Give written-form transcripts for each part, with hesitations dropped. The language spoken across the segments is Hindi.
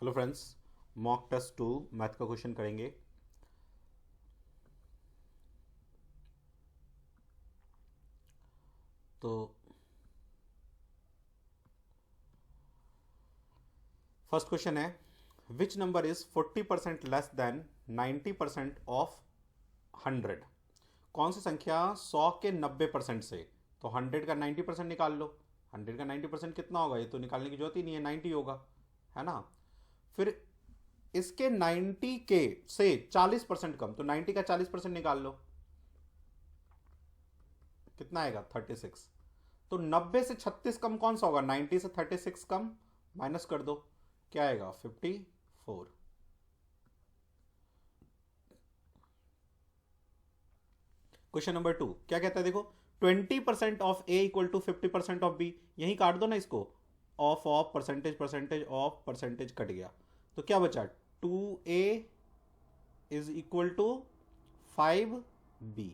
Hello friends, mock test 2 math का क्वेश्चन करेंगे। तो फर्स्ट क्वेश्चन है, which number is 40% less than 90% of 100। कौन सी संख्या 100 के 90% से, तो 100 का 90% निकाल लो। 100 का 90% कितना होगा, ये तो निकालने की जरूरत ही नहीं है, 90 होगा, है ना। फिर इसके 90 के से 40% कम, तो 90 का 40% निकाल लो, कितना आएगा 36। तो 90 से 36 कम कौन सा होगा, 90 से 36 कम, माइनस कर दो, क्या आएगा 54। क्वेश्चन नंबर 2 क्या कहता है, देखो 20% of A equal to 50% of B, यही काट दो ना इसको, of percentage percentage of percentage cut गया, तो क्या बचा 2a is equal to 5b।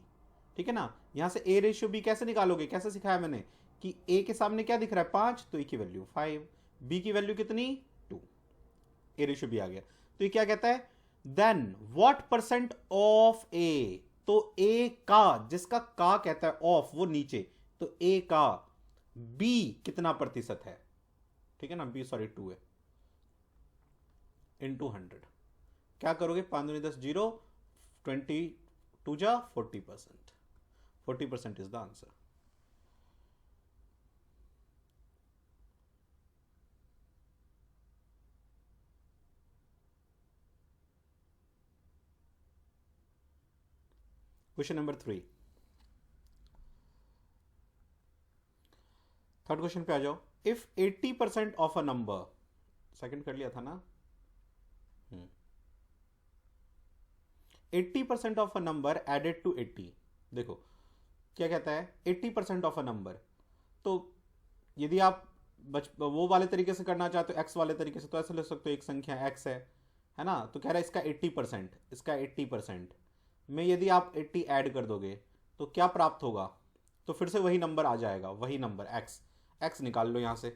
ठीक है ना। यहां से a रेशियो b कैसे निकालोगे, कैसे सिखाया मैंने कि a के सामने क्या दिख रहा है 5, तो a की वैल्यू 5, b की वैल्यू कितनी 2, a रेशियो b आ गया। तो ये क्या कहता है, then what percent of a, तो a का, जिसका का कहता है ऑफ वो नीचे, तो a का b कितना प्रतिशत है, ठीक है ना, b सॉरी 2 है, इंटू 100। क्या करोगे, 5 दूनी 10, 0, 22 जा 40%, 40% is the answer. Question number 3, third question पे आ जाओ। If 80% of a number, second कर लिया था ना, 80% of a number added to 80। देखो क्या कहता है, 80% ऑफ अ नंबर, तो यदि आप वो वाले तरीके से करना चाहते हो, एक्स वाले तरीके से, तो ऐसे लिख सकते हो, एक संख्या एक्स है ना, तो कह रहा है इसका 80%, इसका 80% में यदि आप 80 ऐड कर दोगे तो क्या प्राप्त होगा, तो फिर से वही नंबर आ जाएगा, वही नंबर एक्स। एक्स निकाल लो यहां से,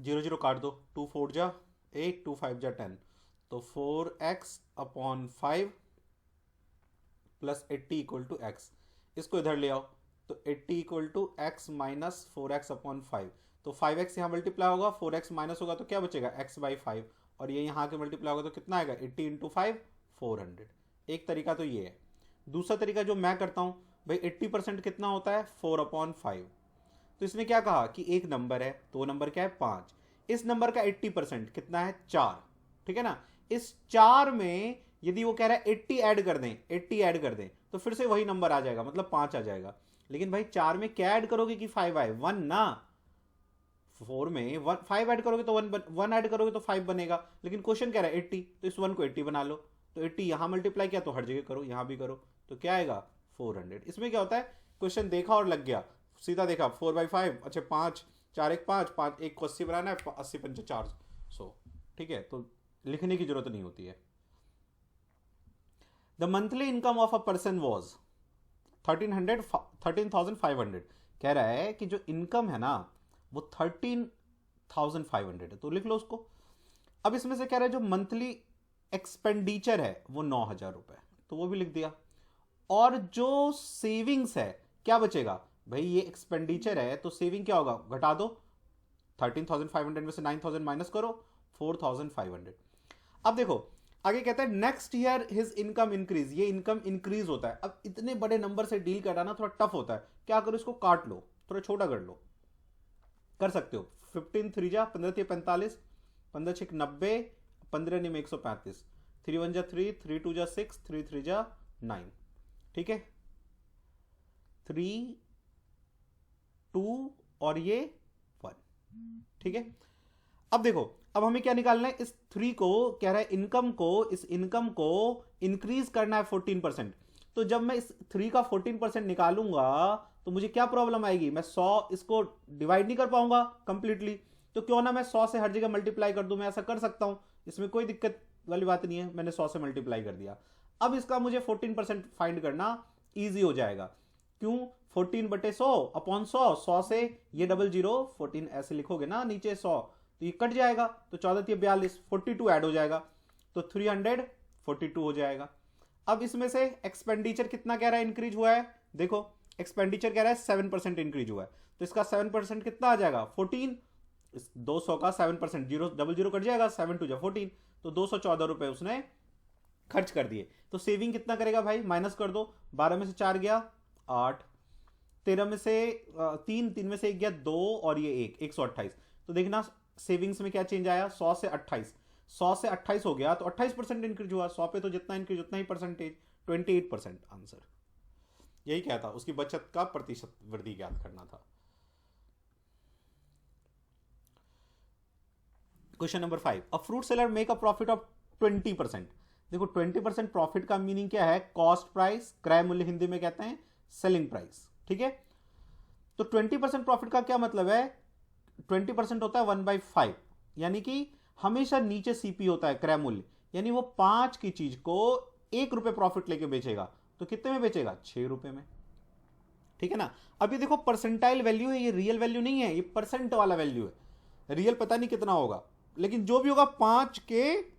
0 0 काट दो, 2 4 जा 8, 2 5 जा 10, तो 4x upon 5 plus 80 equal to X. इसको इधर ले आओ, तो 80 equal to X minus 4x upon 5, तो 5x यहाँ मल्टीप्लाई होगा, 4x माइनस होगा तो क्या बचेगा x बाई 5, और ये यहाँ के मल्टीप्लाई होगा तो कितना आएगा 80 इंटू 5 400। एक तरीका तो ये है। दूसरा तरीका जो मैं करता हूँ, भाई 80% कितना होता है 4/5, तो इसने क्या कहा कि एक नंबर है, तो वो नंबर क्या है 5, इस नंबर का 80% कितना है 4, ठीक है ना। इस 4 में यदि वो कह रहा है 80 ऐड कर दें, 80 ऐड कर दें, तो फिर से वही नंबर आ जाएगा, मतलब 5 आ जाएगा। लेकिन भाई 4 में क्या ऐड करोगे कि 5 आए, 1 ना। 4 में 5 ऐड करोगे तो 1 ऐड करोगे तो 5 बनेगा, लेकिन क्वेश्चन कह रहा है 80, तो इस 1 को 80 बना लो, तो 80 यहां मल्टीप्लाई किया तो हर जगह करो, यहां भी करो, तो क्या आएगा 400। इसमें क्या होता है, क्वेश्चन देखा और लग गया, सीधा देखा 4/5, अच्छा 5 4 1 5 5 1 को 80 बनाना है, 80 पंचे 400, ठीक है, तो लिखने की जरूरत नहीं होती है। The monthly income of a person was 13,500। कह रहा है कि जो इनकम है ना वो 13,500 है, तो लिख लो उसको। अब इसमें से कह रहा है जो मंथली एक्सपेंडिचर है वो 9,000 रुपए, तो वो भी लिख दिया। और जो सेविंग्स है क्या बचेगा, भाई ये एक्सपेंडिचर है तो सेविंग क्या होगा, घटा दो, 13,500 में से 9,000 माइनस करो, 4,500। अब देखो आगे कहता है next year his income increase, ये इनकम इंक्रीज होता है। अब इतने बड़े नंबर से डील कराना थोड़ा टफ होता है, क्या करो इसको काट लो, थोड़ा छोटा कर लो, कर सकते हो। 15 3 जा 15 3 45, 15 6 90, 15 निम 135, 3 1 जा 3, 3 2 जा 6, 3 3 जा 9, ठीक है, 3 2 और ये 1, ठीक है। अब देखो, अब हमें क्या निकालना है, इस 3 को कह रहा है इनकम को, इस इनकम को इंक्रीज करना है 14%। तो जब मैं इस 3 का 14% निकालूंगा तो मुझे क्या प्रॉब्लम आएगी, मैं 100 इसको डिवाइड नहीं कर पाऊंगा कंप्लीटली, तो क्यों ना मैं 100 से हर जगह मल्टीप्लाई कर दूं, मैं ऐसा कर सकता हूं, इसमें कोई दिक्कत वाली बात नहीं है, मैंने 100 से मल्टीप्लाई कर दिया। अब इसका मुझे 14% फाइंड करना ईजी हो जाएगा, क्यों 14/100 अपॉन 100, 100 से ये 00, 14 ऐसे लिखोगे ना नीचे 100, तो ये कट जाएगा, तो 14×42 42 ऐड हो जाएगा, तो 342 हो जाएगा। अब इसमें से एक्सपेंडिचर कितना कह रहा है इंक्रीज हुआ है, देखो एक्सपेंडिचर कह रहा है 7% इंक्रीज हुआ है, तो इसका 7% कितना आ जाएगा 14, 200 का 7%, 0 कट जाएगा, 7 2 14, तो 214 रुपए उसने खर्च कर दिए। तो सेविंग कितना करेगा भाई, माइनस कर दो, 12 में से 4 गया 8, 13 में से 3 में से 1 गया 2 और ये 1, 128, तो देखना सेविंग्स में क्या चेंज आया, 100 से 28, 100 से 28 हो गया तो 28% इंक्रीज हुआ, 100 पे तो जितना इंक्रीज उतना ही परसेंटेज, 28% आंसर। यही क्या था, उसकी बचत का प्रतिशत वृद्धि ज्ञात करना था। Question number 5, a fruit seller make a profit of 20%। देखो 20% प्रॉफिट का मीनिंग क्या है, कॉस्ट प्राइस, क्रय मूल्य हिंदी में कहते हैं सेलिंग प्राइस, ठीक है। तो 20% प्रॉफिट का क्या मतलब है, 20% होता है 1/5, यानी कि हमेशा नीचे सीपी होता है क्रय मूल्य, यानी वो 5 की चीज को 1 रुपए प्रॉफिट लेके बेचेगा, तो कितने में बेचेगा 6 रुपए में, ठीक है ना। अब ये देखो परसेंटाइल वैल्यू है, ये रियल वैल्यू नहीं है, ये परसेंट वाला वैल्यू है, रियल पता नहीं कितना होगा, लेकिन जो भी होगा 5 के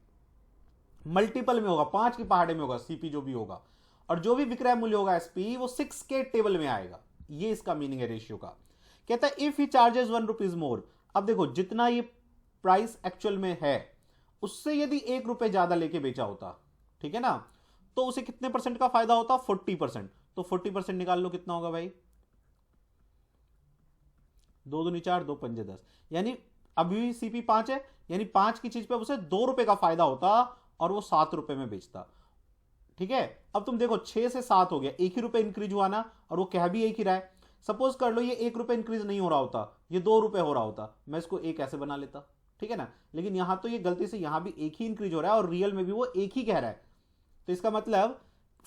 मल्टीपल में होगा, 5 के पहाड़े में होगा सीपी जो भी होगा, और जो भी विक्रय मूल्य होगा एसपी वो 6 के टेबल में आएगा, ये इसका मीनिंग है रेशियो का। कहता है if he charges 1 rupees more, अब देखो जितना ये प्राइस एक्चुअल में है उससे यदि 1 रुपए ज्यादा लेके बेचा होता, ठीक है ना, तो उसे कितने परसेंट का फायदा होता, 40%, तो 40% निकाल लो कितना होगा भाई, 2 दूनी 4, 2 पंजे 10, यानी अभी सीपी 5 है, यानी 5 की चीज पे उसे 2 रुपए का फायदा होता और वो 7 रुपए में बेचता, ठीक है। अब तुम देखो 6 से 7 हो गया, 1 ही रुपए इंक्रीज हुआ ना, और वो कह भी एक ही रहा है। सपोज कर लो ये 1 रुपए इंक्रीज नहीं हो रहा होता, ये 2 रुपए हो रहा होता, मैं इसको एक ऐसे बना लेता, ठीक है ना, लेकिन यहां तो ये गलती से यहां भी एक ही इंक्रीज हो रहा है और रियल में भी वो एक ही कह रहा है, तो इसका मतलब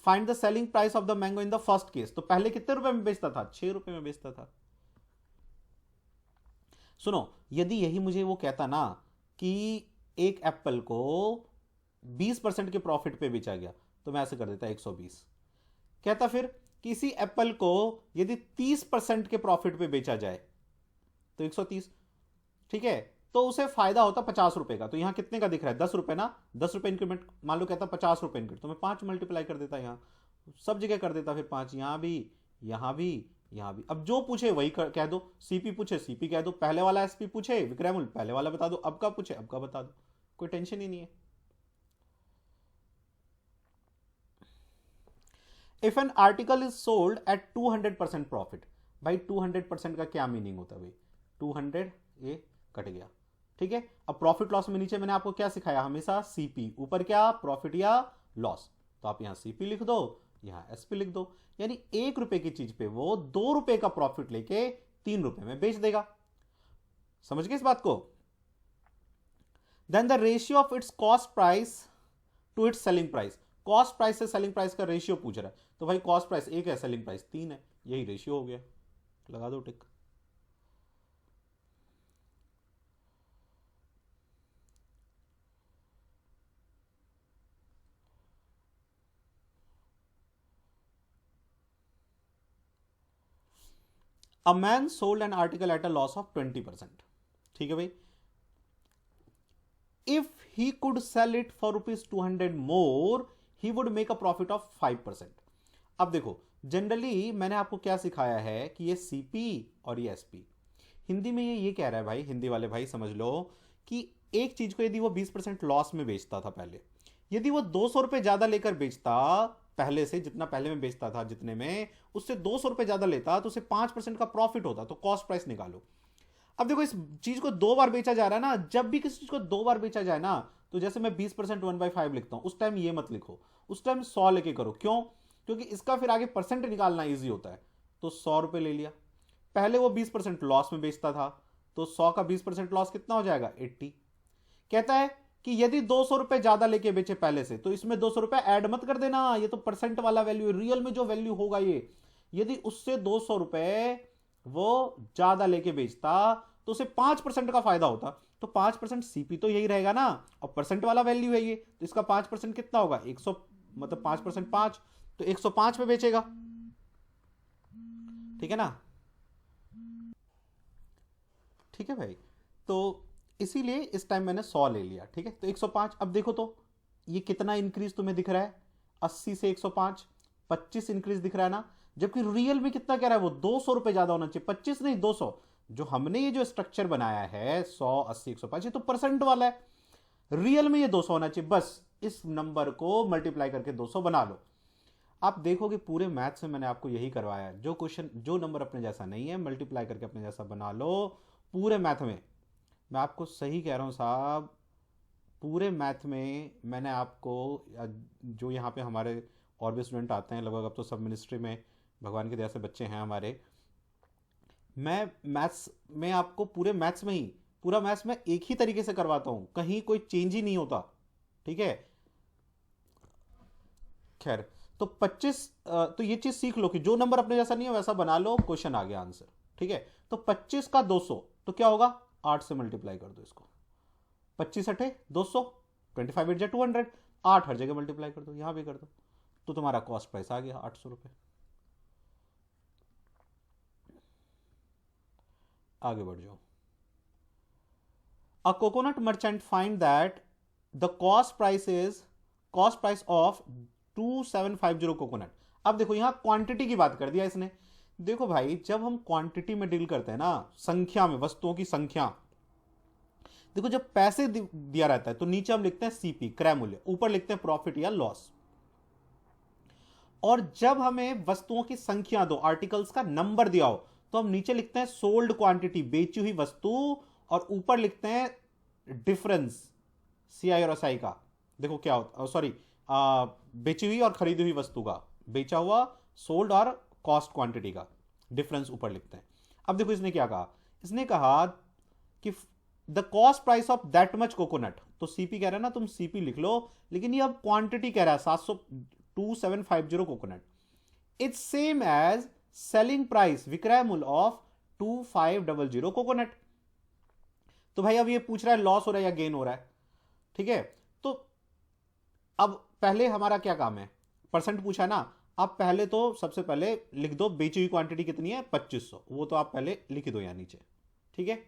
find the selling price of the mango in the first case, तो पहले कितने रुपए में बेचता था, 6 रुपए में बेचता था। सुनो, यदि यही मुझे वो कहता ना कि एक एप्पल को 20% के प्रॉफिट पे बेचा गया, तो मैं ऐसे कर देता 120। कहता फिर किसी एप्पल को यदि 30% के प्रॉफिट पे बेचा जाए तो 130, ठीक है, तो उसे फायदा होता 50 रुपए का, तो यहां कितने का दिख रहा है 10 रुपए ना, 10 रुपए इंक्रीमेंट, मान लो कहता 50 रुपए इंक्रीमेंट, तो मैं 5 मल्टीप्लाई कर देता, यहां सब जगह कर देता, फिर 5 यहां भी, यहां भी, यहां भी। अब जो पूछे वही कह दो, सीपी पूछे सीपी कह दो, पहले वाला एसपी पूछे विक्रय मूल्य पहले वाला बता दो, अब का पूछे अब का बता दो, कोई टेंशन ही नहीं है। If an article is sold at 200% profit, भाई 200% का क्या मीनिंग होता है भाई, 200 ये कट गया, ठीक है। अब प्रॉफिट लॉस में नीचे मैंने आपको क्या सिखाया, हमेशा सीपी, ऊपर क्या प्रॉफिट या लॉस, तो आप यहां सीपी लिख दो, यहां एसपी लिख दो, यानी 1 रुपए की चीज पे वो 2 रुपए का प्रॉफिट लेके 3 रुपए में बेच देगा, समझ गए इस बात को। Then the ratio of its cost price to its selling price, cost price से सेलिंग प्राइस का रेशियो पूछ रहा है, तो भाई कॉस्ट प्राइस 1 है सेलिंग प्राइस 3 है, यही रेशियो हो गया, लगा दो tick. A man sold an article at a loss of 20%, ठीक है भाई, if he could sell it for ₹200 more he would make a profit of 5%। अब देखो जनरली मैंने आपको क्या सिखाया है कि ये सीपी और ये एसपी, हिंदी में ये कह रहा है भाई, हिंदी वाले भाई समझ लो कि एक चीज को यदि वो 20% लॉस में बेचता था पहले, यदि वो 200 रुपए ज्यादा लेकर बेचता पहले से, जितना पहले में बेचता था जितने में, उससे 200 रुपए ज्यादा लेता तो उसे 5% का प्रॉफिट होता, तो कॉस्ट प्राइस निकालो। अब देखो इस चीज को 2 बार बेचा जा रहा है ना, जब भी किसी चीज को 2 बार बेचा जाए ना, तो जैसे मैं 20% 1/5 लिखता हूं, उस टाइम ये मत लिखो, उस टाइम 100 लेके करो, क्यों, क्योंकि इसका फिर आगे परसेंट निकालना ईजी होता है, तो 100 रुपए ले लिया, पहले वो 20% लॉस में बेचता था, तो 100 का 20% लॉस कितना हो जाएगा 80। कहता है कि यदि 200 रुपए ज्यादा लेके बेचे पहले से, तो इसमें 200 रुपए ऐड मत कर देना, ये तो परसेंट वाला वैल्यू है, रियल में जो वैल्यू होगा ये, यदि उससे 200 रुपए वो ज्यादा लेके बेचता तो उसे 5% का फायदा होता, तो 5% सीपी तो यही रहेगा ना, और परसेंट वाला वैल्यू है ये, तो इसका 5% कितना होगा 100, मतलब 5% 5, तो 105 पे बेचेगा, ठीक है ना? ठीक है भाई, तो इसीलिए इस टाइम मैंने 100 ले लिया। ठीक है, तो 105। अब देखो तो ये कितना इंक्रीज तुम्हें दिख रहा है, 80 से 105, 25 इंक्रीज दिख रहा है ना। जबकि रियल में कितना कह रहा है वो, 200 रुपए ज्यादा होना चाहिए, 25 नहीं 200। जो हमने ये जो स्ट्रक्चर बनाया है 100, 80, 105, ये तो परसेंट वाला है, रियल में ये 200 होना चाहिए। बस इस नंबर को मल्टीप्लाई करके 200 बना लो। आप देखोगे पूरे मैथ्स में मैंने आपको यही करवाया है। जो क्वेश्चन, जो नंबर अपने जैसा नहीं है, मल्टीप्लाई करके अपने जैसा बना लो। पूरे मैथ में मैं आपको सही कह रहा हूँ साहब, पूरे मैथ में मैंने आपको, जो यहाँ पे हमारे और भी स्टूडेंट आते हैं लगभग, अब तो सब मिनिस्ट्री में भगवान की दया से बच्चे हैं हमारे, मैं मैथ्स में आपको पूरे मैथ्स में ही, पूरा मैथ्स में एक ही तरीके से करवाता हूँ, कहीं कोई चेंज ही नहीं होता। ठीक है, खैर, तो 25, तो ये चीज सीख लो कि जो नंबर अपने जैसा नहीं है वैसा बना लो, क्वेश्चन आ गया आंसर। ठीक है, तो 25 का 200 तो क्या होगा, 8 से मल्टीप्लाई कर दो इसको, 25 अठे 200, 25 एट जा 200, 8 हर जगह मल्टीप्लाई कर दो, यहां भी कर दो, तो तुम्हारा कॉस्ट प्राइस आ गया 800 रुपये। आगे बढ़ जाओ। A coconut merchant find that the cost price of 2750 coconut. अब देखो यहां क्वांटिटी की बात कर दिया इसने। देखो भाई, जब हम क्वांटिटी में डील करते हैं ना, संख्या में, वस्तुओं की संख्या, देखो जब पैसे दिया रहता है तो नीचे हम लिखते हैं सीपी, क्रय मूल्य, ऊपर लिखते हैं प्रॉफिट या लॉस। और जब हमें वस्तुओं की संख्या दो, आर्टिकल्स का नंबर दिया हो, तो हम नीचे लिखते हैं सोल्ड क्वांटिटी, बेची हुई वस्तु, और ऊपर लिखते हैं डिफरेंस, सी आई और एस आई का। देखो क्या होता, सॉरी, बेची हुई और खरीदी हुई वस्तु का, बेचा हुआ, सोल्ड और कॉस्ट क्वांटिटी का डिफरेंस ऊपर लिखते हैं। अब देखो इसने क्या कहा, इसने कहा कि the cost price of that much coconut, तो सीपी कह रहा है ना, तुम सीपी लिख लो, लेकिन ये अब क्वांटिटी कह रहा है 2750 coconut, it's same as selling price, विक्रय मूल्य ऑफ 2500 कोकोनट। तो भाई अब ये पूछ रहा है लॉस हो रहा है या गेन हो रहा है। ठीक है, तो अब पहले हमारा क्या काम है, परसेंट पूछा है ना, आप पहले तो सबसे पहले लिख दो बेची हुई क्वांटिटी कितनी है 2500, वो तो आप पहले लिख दो यहां नीचे। ठीक है,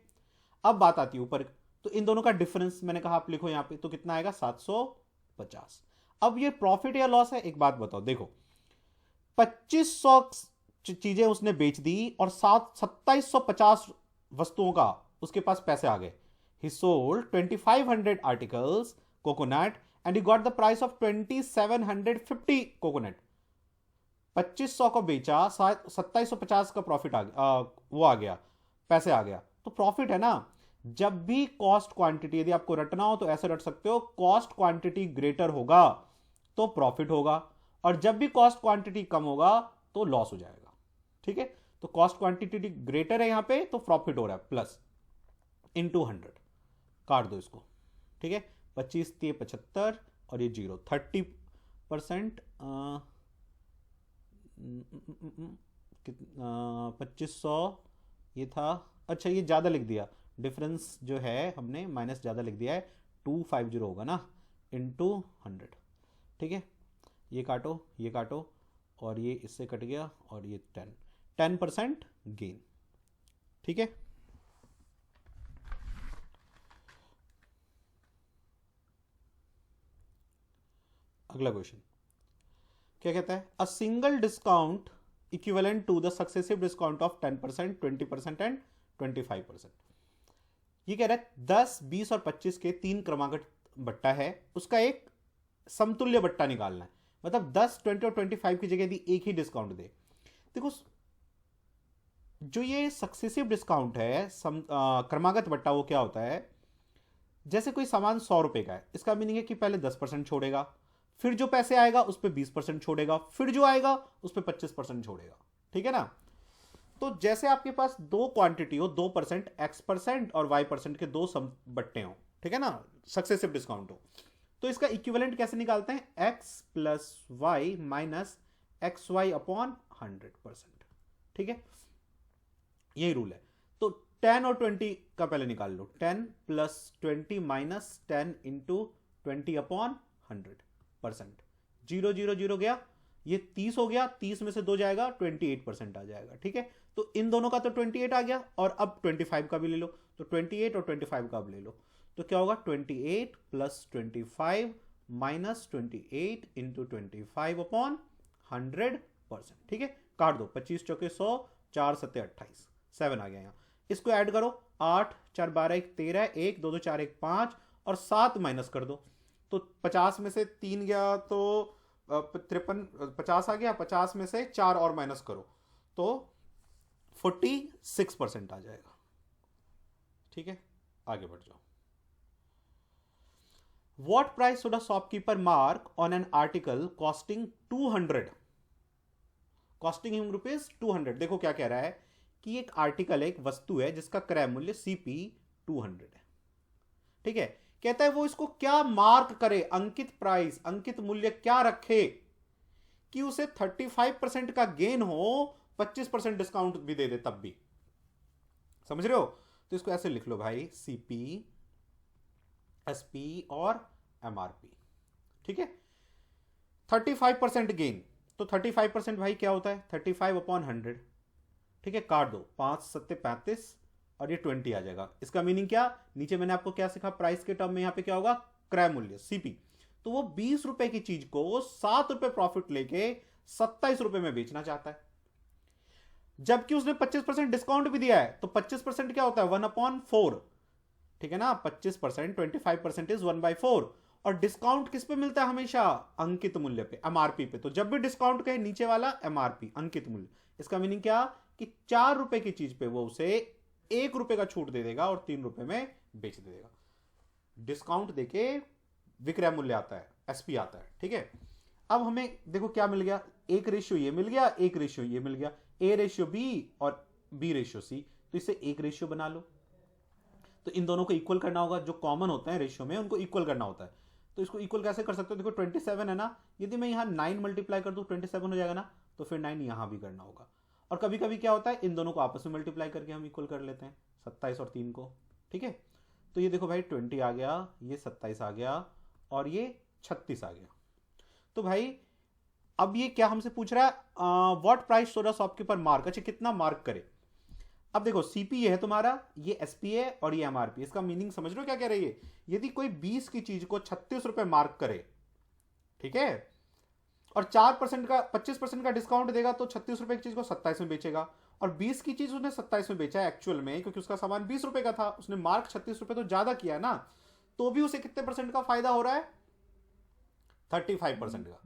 अब बात आती है ऊपर, तो इन दोनों का डिफरेंस मैंने कहा आप लिखो यहां पे, तो कितना आएगा 750। अब ये प्रॉफिट या लॉस है, एक बात बताओ, देखो 2500 चीजें उसने बेच दी और 2750 वस्तुओं का उसके पास पैसे आ गए। ही sold 2500 articles coconut and he got the price of 2750 coconut. 2500 को बेचा, 2750 का प्रॉफिट आ गया, वो आ गया, पैसे आ गया, तो प्रॉफिट है ना। जब भी कॉस्ट क्वांटिटी, यदि आपको रटना हो तो ऐसे रट सकते हो, कॉस्ट क्वांटिटी ग्रेटर होगा तो प्रॉफिट होगा, और जब भी कॉस्ट क्वांटिटी कम होगा तो लॉस हो जाएगा। ठीक है, तो कॉस्ट क्वांटिटी ग्रेटर है यहां पे तो प्रॉफिट हो रहा है, प्लस इंटू 100, काट दो इसको। ठीक है, 25 3 75 और ये 0, 30%, 2500 ये था, अच्छा ये ज़्यादा लिख दिया, डिफरेंस जो है हमने माइनस ज़्यादा लिख दिया है, 250 होगा ना, इंटू 100। ठीक है, ये काटो, और ये इससे कट गया, और ये 10% गेन। ठीक है, अगला क्वेश्चन क्या कहता है, a single discount equivalent to the successive discount of 10%, 20% and 25%। ये कह रहा है 10, 20 और 25 के 3 क्रमागत बट्टा है, उसका एक समतुल्य बट्टा निकालना है। मतलब 10, 20 और 25 की जगह यदि एक ही डिस्काउंट दे, देखो जो ये सक्सेसिव डिस्काउंट है, क्रमागत बट्टा, वो क्या होता है, जैसे कोई सामान 100 रुपए का है, इसका मीनिंग है कि पहले 10% छोड़ेगा, फिर जो पैसे आएगा उस पर 20% छोड़ेगा, फिर जो आएगा उस पर 25% छोड़ेगा। ठीक है ना, तो जैसे आपके पास दो क्वांटिटी हो, 2% X% और Y% के दो बट्टे हो, ठीक है ना, सक्सेसिव डिस्काउंट हो, तो इसका इक्विवेलेंट कैसे निकालते हैं, X plus Y minus XY upon 100%। ठीक है, यही रूल है। तो 10 और 20 का पहले निकाल लो, 10 प्लस 20 माइनस 10 इंटू 20 अपॉन 100%, 0 0 0 गया, ये 30 हो गया, 30 में से 2 जाएगा, 28% आ जाएगा। ठीक है, तो इन दोनों का तो 28 आ गया, और अब 25 का भी ले लो, तो 28 और 25 का अब ले लो, तो क्या होगा 28 प्लस 25 माइनस 28 इंटू 25 अपॉन 100%। ठीक है, काट दो, 25 चौके 100, 4 सत्ते 28, 7 आ गया यहाँ। इसको ऐड करो, 8 4 12 1 13, 1 2 2 4 1 5 और 7 माइनस कर दो, तो 50 में से 3 गया तो 53, 50 आ गया, 50 में से 4 और माइनस करो तो 46% आ जाएगा। ठीक है, आगे बढ़ जाओ। What price should a shopkeeper mark on an article costing 200? Costing him rupees 200। देखो क्या कह रहा है कि एक आर्टिकल, एक वस्तु है जिसका क्रय मूल्य CP 200 है। ठीक है, कहता है वो इसको क्या मार्क करे, अंकित प्राइस, अंकित मूल्य क्या रखे कि उसे 35% का गेन हो, 25% डिस्काउंट भी दे दे तब भी। समझ रहे हो? तो इसको ऐसे लिख लो भाई, CP, SP और MRP। ठीक है, 35% गेन, तो 35% भाई क्या होता है 35 अपॉन 100। ठीक है, काट दो, 5 सत्ते 35 और ये 20 आ जाएगा। इसका मीनिंग क्या, नीचे मैंने आपको क्या सिखा प्राइस के टर्म में, यहां पे क्या होगा क्रय मूल्य CP। तो वो 20 रुपए की चीज को 7 रुपए प्रॉफिट लेके 27 रुपए में बेचना चाहता है, जबकि उसने 25% डिस्काउंट भी दिया है। तो 25% क्या होता है 1/4। ठीक है ना, 25%, 25% इज 1/4। और डिस्काउंट किस पे मिलता है हमेशा, अंकित मूल्य पे, MRP पे। तो जब भी डिस्काउंट कहे नीचे वाला MRP, अंकित मूल्य। इसका मीनिंग क्या कि 4 रुपए की चीज पे वो उसे 1 रुपए का छूट दे देगा और 3 रुपए में बेच देगा। डिस्काउंट देके विक्रय मूल्य आता है, SP आता है। ठीक है, अब हमें देखो क्या मिल गया, एक रेशियो ये मिल गया, एक रेशियो ये मिल गया, A रेशियो B और B रेशियो C। तो इसे एक रेशियो बना लो, तो इन दोनों को इक्वल करना होगा, जो कॉमन होता है रेशियो में उनको इक्वल करना होता है। तो इसको इक्वल कैसे कर सकते हो, देखो 27 है ना, यदि मैं यहाँ 9 मल्टीप्लाई कर दूं 27 हो जाएगा ना, तो फिर 9 यहाँ भी करना होगा। और कभी कभी क्या होता है इन दोनों को आपस में मल्टीप्लाई करके हम इक्वल कर लेते हैं, 27 और 3 को। ठीक है, तो ये देखो भाई 20 आ गया, ये 27 आ गया और ये 36 आ गया। तो भाई अब ये क्या हमसे पूछ रहा है, what price should a shopkeeper mark. अच्छा, कितना मार्क करे। अब देखो CP ये है तुम्हारा, ये SP है और ये MRP। इसका मीनिंग समझ लो क्या कह रही है, यदि कोई 20 की चीज को 36 रुपए मार्क करे, ठीक है, और 4% का 25% का डिस्काउंट देगा, तो 36 रुपए की चीज को 27 में बेचेगा। और 20 की चीज उसने 27 में बेचा है एक्चुअल में, क्योंकि उसका सामान 20 रुपए का था, उसने मार्क 36 रुपए तो ज्यादा किया ना, तो भी उसे कितने परसेंट का फायदा हो रहा है 35% का।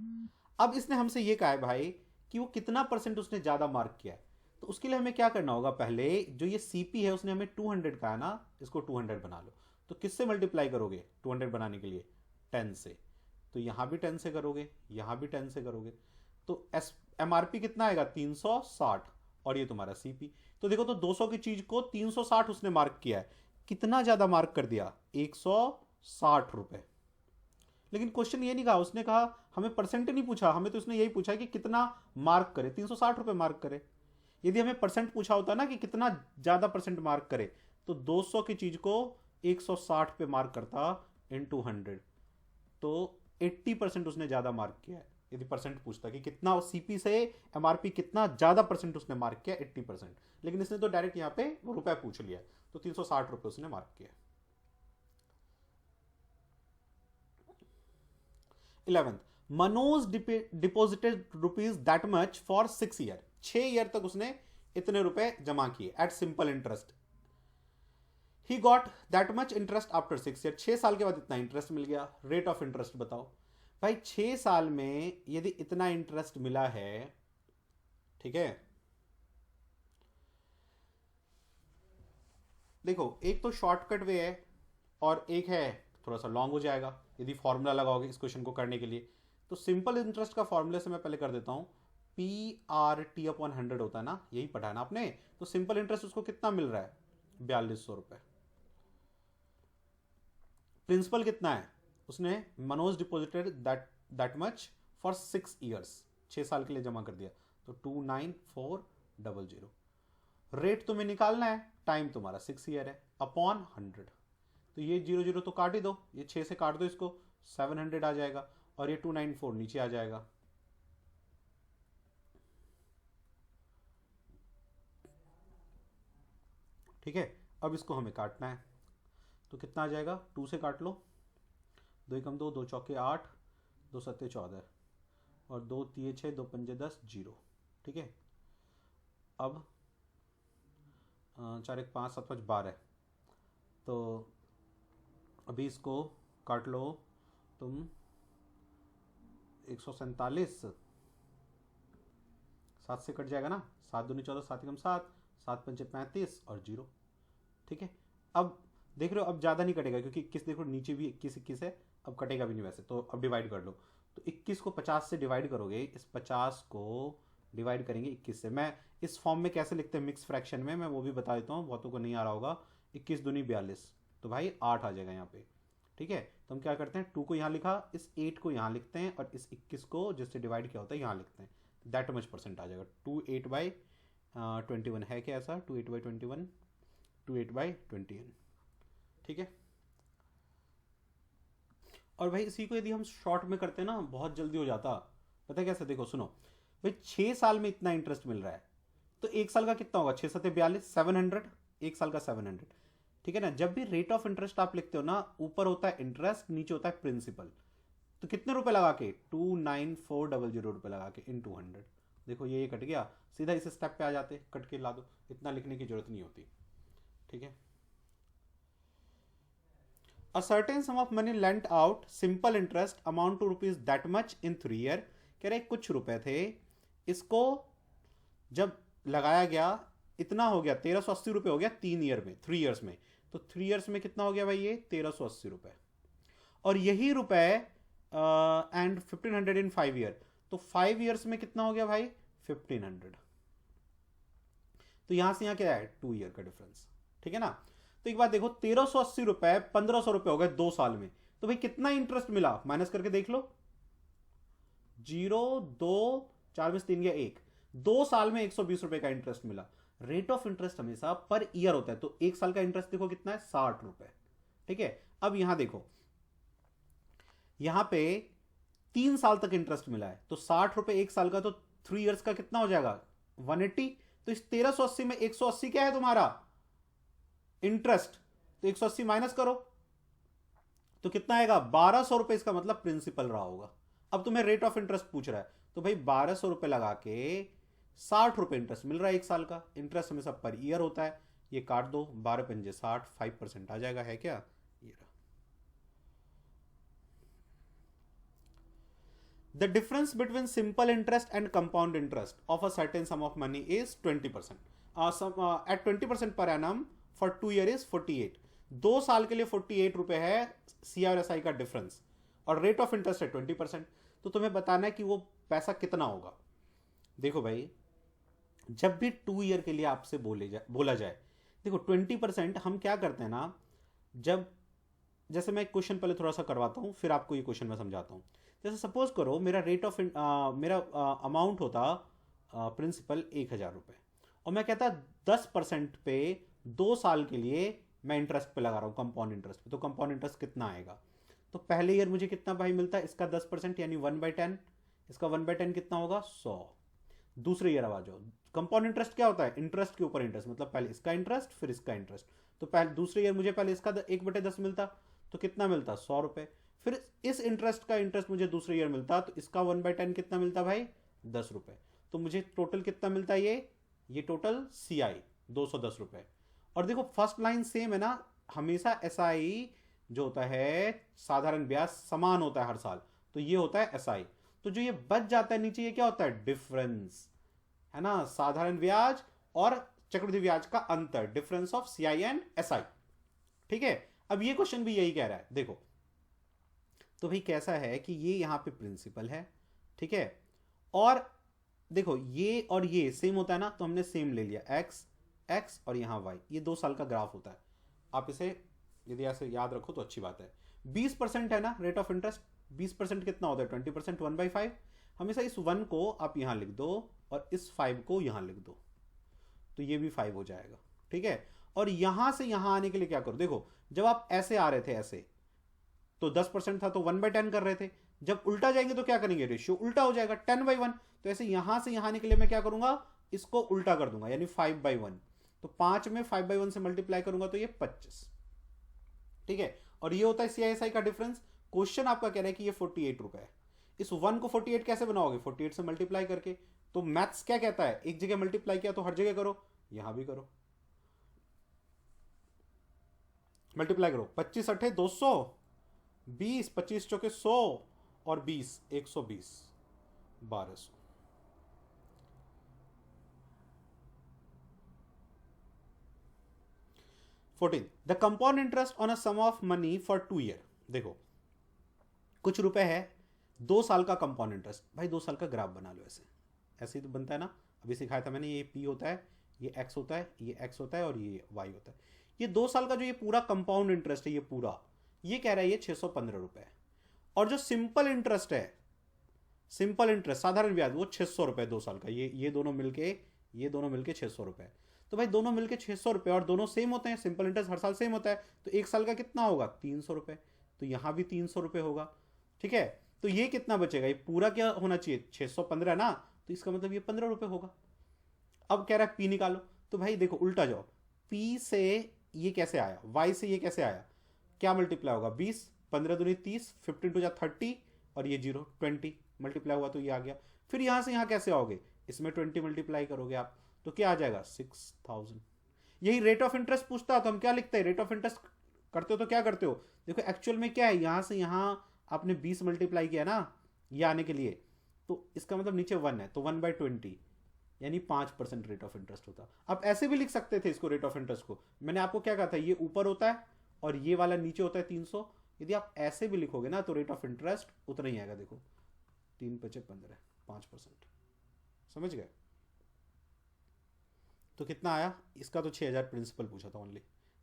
अब इसने हमसे ये कहा है भाई कि वो कितना परसेंट उसने ज्यादा मार्क किया है। तो उसके लिए हमें क्या करना होगा, पहले जो ये CP है उसने हमें 200 का है ना, इसको 200 बना लो। तो किससे मल्टीप्लाई करोगे 200 बनाने के लिए, 10 से। तो यहां भी 10 से करोगे, यहां भी 10 से करोगे, तो MRP कितना आएगा 360 और ये तुम्हारा CP। तो देखो, तो 200 की चीज को 360 उसने मार्क किया है, कितना ज्यादा मार्क कर दिया 160 रुपए। लेकिन क्वेश्चन ये नहीं कहा, उसने कहा हमें परसेंट नहीं पूछा, हमें तो उसने यही पूछा कि कितना मार्क करे, 360 रुपए मार्क करे। यदि हमें परसेंट पूछा होता ना कि कितना ज्यादा परसेंट मार्क करे, तो 200 की चीज को 160 पे मार्क करता इनटू 100, तो 80% उसने ज्यादा मार्क किया है। यदि परसेंट पूछता कि कितना CP से MRP कितना ज्यादा परसेंट उसने मार्क किया, 80%। लेकिन इसने तो डायरेक्ट यहाँ पे रुपए पूछ लिया, तो 360 रुपए उसने मार्क किया। 11th, Manoj deposited rupees that much for 6 year. 6 year तक उसने इतने रुपए जमा किए at simple interest. He got that much interest after 6 year. 6 साल के बाद इतना इंटरेस्ट मिल गया। रेट ऑफ इंटरेस्ट बताओ भाई, 6 साल में यदि इतना इंटरेस्ट मिला है, ठीक है, देखो एक तो शॉर्टकट वे है और एक है थोड़ा सा लॉन्ग हो जाएगा यदि फॉर्मूला लगाओगे इस क्वेश्चन को करने के लिए। तो सिंपल इंटरेस्ट का फॉर्मूले से मैं पहले कर देता हूं, PRT अपॉन 100 होता है ना, यही पढ़ा है ना आपने। तो सिंपल इंटरेस्ट उसको कितना मिल रहा है 4200 रुपए। प्रिंसिपल कितना है, उसने Manoj deposited that much for 6 years, 6 साल के लिए जमा कर दिया, तो 29400। रेट तुम्हें निकालना है, टाइम तुम्हारा 6 ईयर है, अपॉन 100। तो ये 0 तो काट ही दो, ये 6 से काट दो इसको, 700 आ जाएगा और ये 294 नीचे आ जाएगा। ठीक है, अब इसको हमें काटना है, तो कितना आ जाएगा, 2 से काट लो, 2 एकम 2, 2 चौके 8, 2 सत्ते 14 और 2 तिये 6, 2 पंजे 10, 0। ठीक है, अब 4 1 5 7 5 12, तो अभी इसको काट लो तुम, 147, 7 से कट जाएगा ना, 7 दूनी 14, 7 एकम 7, 7 पंचे 35 और 0। ठीक है, अब देख रहे हो अब ज़्यादा नहीं कटेगा क्योंकि 21 देखो नीचे भी 21 21 है, अब कटेगा भी नहीं वैसे, तो अब डिवाइड कर लो। तो 21 को 50 से डिवाइड करोगे, इस 50 को डिवाइड करेंगे 21 से। मैं इस फॉर्म में कैसे लिखते हैं मिक्स फ्रैक्शन में, मैं वो भी बता देता हूँ, बहुतों को नहीं आ रहा होगा। 21 दूनी 42, तो भाई 8 आ जाएगा यहाँ पे। ठीक है, तो हम क्या करते हैं, 2 को यहाँ लिखा, इस 8 को यहाँ लिखते हैं और इस 21 को जिससे डिवाइड किया होता है यहाँ लिखते हैं, दैट मच परसेंट आ जाएगा। 28/21 है क्या ऐसा, 28/21, 28/21। ठीक है, और भाई इसी को यदि हम शॉर्ट में करते ना बहुत जल्दी हो जाता। पता है कैसे, देखो सुनो भाई, 6 साल में इतना इंटरेस्ट मिल रहा है, तो 1 साल का कितना होगा, 6 7 42, 700, 1 साल का 700। ठीक है ना, जब भी रेट ऑफ इंटरेस्ट आप लिखते हो ना, ऊपर होता है इंटरेस्ट, नीचे होता है प्रिंसिपल, तो कितने रुपए लगा के, 29400 रुपए लगा के इन 200। देखो ये कट गया, सीधा इस स्टेप पे आ जाते, कट के ला दो, इतना लिखने की जरूरत नहीं होती। ठीक है, A certain sum of money lent out, simple interest amount to rupees that much in 3 year। कह रहे कुछ रुपए थे, इसको जब लगाया गया इतना हो गया, 1380 रुपए हो गया 3 ईयर में, 3 ईयर्स में। तो 3 ईयर्स में कितना हो गया भाई, ये 1380 रुपए। और यही रुपए एंड 1500 इन 5 ईयर, तो 5 ईयर्स में कितना हो गया भाई, 1500। तो यहां से यहां क्या है, 2 ईयर का डिफरेंस। ठीक है ना, तो एक बात देखो, 1380 रुपए 1500 रुपए हो गए 2 साल में, तो भाई कितना इंटरेस्ट मिला, माइनस करके देख लो, 0 2 4 में 3 गया 1, 2 साल में 120 रुपए का इंटरेस्ट मिला। रेट ऑफ इंटरेस्ट हमेशा पर ईयर होता है, तो 1 साल का इंटरेस्ट देखो कितना है, 60 रुपए। ठीक है, अब यहां देखो, यहां पे 3 साल तक इंटरेस्ट मिला है, तो 60 रुपए 1 साल का, तो 3 ईयर्स का कितना हो जाएगा, 180। तो इस 1380 में 180 क्या है तुम्हारा, इंटरेस्ट, तो 180 माइनस करो, तो कितना आएगा, 1200 रुपए, इसका मतलब प्रिंसिपल रहा होगा। अब तुम्हें रेट ऑफ इंटरेस्ट पूछ रहा है, तो भाई 1200 रुपए लगा के 60 रुपए इंटरेस्ट मिल रहा है 1 साल का। इंटरेस्ट हमेशा पर ईयर होता है, ये काट दो, 12 पंजे 60, 5% आ जाएगा, है क्या, ये रहा। The difference between simple interest and compound interest of a certain sum of money is 20%. At 20% per annum for 2 year is 48। 2 साल के लिए 48 रुपए है CRSI का डिफरेंस, और रेट ऑफ इंटरेस्ट है 20%। तो तुम्हें बताना है कि वो पैसा कितना होगा। देखो भाई, जब भी 2 ईयर के लिए आपसे बोला जाए, देखो 20% हम क्या करते हैं ना, जब जैसे मैं एक क्वेश्चन पहले थोड़ा सा करवाता हूँ, फिर आपको ये क्वेश्चन मैं समझाता हूँ। जैसे सपोज करो मेरा रेट ऑफ मेरा अमाउंट होता प्रिंसिपल 1000 रुपये, और मैं कहता 10% पे 2 साल के लिए मैं इंटरेस्ट पे लगा रहा हूँ, कंपाउंड इंटरेस्ट पे। तो कंपाउंड इंटरेस्ट कितना आएगा, तो पहले ईयर मुझे कितना भाई मिलता है, इसका 10% यानी 1/10, इसका 1/10 कितना होगा, 100। दूसरे ईयर आ जाओ, कंपाउंड इंटरेस्ट क्या होता है, इंटरेस्ट के ऊपर इंटरेस्ट, मतलब पहले इसका इंटरेस्ट फिर इसका इंटरेस्ट। तो पहले दूसरे ईयर मुझे पहले इसका 1/10 मिलता, तो कितना मिलता, 100 रुपये। फिर इस इंटरेस्ट का इंटरेस्ट मुझे दूसरे ईयर मिलता, तो इसका 1/10 कितना मिलता भाई, 10 रुपये। तो मुझे टोटल कितना मिलता है, ये टोटल CI 210 रुपये। और देखो फर्स्ट लाइन सेम है ना, हमेशा SI जो होता है साधारण ब्याज समान होता है हर साल, तो ये होता है SI। तो जो ये बच जाता है नीचे, ये क्या होता है, डिफरेंस, है ना, साधारण ब्याज और चक्रवृद्धि ब्याज का अंतर, difference of CI and SI। ठीक है, अब ये क्वेश्चन भी यही कह रहा है, देखो तो भाई कैसा है कि ये यहां पे प्रिंसिपल है, ठीक है, और देखो ये और ये सेम होता है ना, तो हमने सेम ले लिया, x और यहां y, ये 2 साल का ग्राफ होता है। आप इसे यदि ऐसे याद रखो तो अच्छी बात है। 20% है ना रेट ऑफ इंटरेस्ट, 20% कितना होता है, 20%, 1/5। हमेशा इस 1 को आप यहां लिख दो और इस 5 को यहां लिख दो, तो ये भी 5 हो जाएगा। ठीक है, और यहां से यहां आने के लिए क्या करो, देखो जब आप ऐसे आ रहे थे ऐसे, तो 10% था तो 1/10 कर रहे थे, जब उल्टा जाएंगे तो क्या करेंगे, रेशियो उल्टा हो जाएगा, 10/1। तो ऐसे यहां से यहां आने के लिए मैं क्या करूंगा, इसको उल्टा कर दूंगा, यानी 5/1। तो 5 में 5/1 से मल्टीप्लाई करूंगा तो ये 25, ठीक है। और ये होता है CISI का डिफरेंस। क्वेश्चन आपका कह रहा है कि ये 48 रुपए है। इस 1 को 48 कैसे बनाओगे? 48 से मल्टीप्लाई करके। तो मैथ्स क्या कहता है? एक जगह मल्टीप्लाई किया तो हर जगह करो, यहां भी करो, मल्टीप्लाई करो। 25 अठे 200, 20 25 चौके 100 और 20 120, 1200। 14 the compound interest on a sum of money for 2 year. देखो कुछ रुपए है, 2 साल का कंपाउंड इंटरेस्ट। भाई 2 साल का ग्राफ बना लो, ऐसे ऐसे ही तो बनता है ना। अभी सिखाया था मैंने, ये P होता है, ये X होता है, ये X होता है और ये Y होता है। ये 2 साल का जो ये पूरा कंपाउंड इंटरेस्ट है, ये पूरा, ये कह रहा है ये 615 रुपए है। और जो सिंपल इंटरेस्ट है, सिंपल इंटरेस्ट साधारण ब्याज, वो 600 रुपए 2 साल का। ये दोनों मिलके, ये दोनों मिलके 600 रुपए। तो भाई दोनों मिलके 600 रुपए और दोनों सेम होते हैं, सिंपल इंटरेस्ट हर साल सेम होता है, तो 1 साल का कितना होगा? 300 रुपए। तो यहां भी 300 रुपए होगा, ठीक है। तो ये कितना बचेगा? ये पूरा क्या होना चाहिए? 615 ना, तो इसका मतलब ये 15 रुपए होगा। अब कह रहा है P निकालो, तो भाई देखो उल्टा जाओ। P से ये कैसे आया, Y से ये कैसे आया? क्या मल्टीप्लाई होगा? 20, 15 दूनी 30, 15 टू जा 30 और ये 0 20 मल्टीप्लाई हुआ तो ये आ गया। फिर यहां से यहां कैसे आओगे? इसमें 20 मल्टीप्लाई करोगे आप तो क्या आ जाएगा? 6000। यही रेट ऑफ इंटरेस्ट पूछता तो हम क्या लिखते हैं? रेट ऑफ इंटरेस्ट करते हो तो क्या करते हो? देखो एक्चुअल में क्या है, यहां से यहां आपने 20 मल्टीप्लाई किया ना ये आने के लिए, तो इसका मतलब नीचे 1 है, तो 1/20 यानी 5% रेट ऑफ इंटरेस्ट होता। आप ऐसे भी लिख सकते थे इसको, रेट ऑफ इंटरेस्ट को। मैंने आपको क्या कहा था, ये ऊपर होता है और ये वाला नीचे होता है 300। यदि आप ऐसे भी लिखोगे ना तो रेट ऑफ इंटरेस्ट उतना ही आएगा। देखो 3×5 = 15, 5%। समझ गए? तो कितना आया इसका? तो 6000 प्रिंसिपल पूछा था ओनली,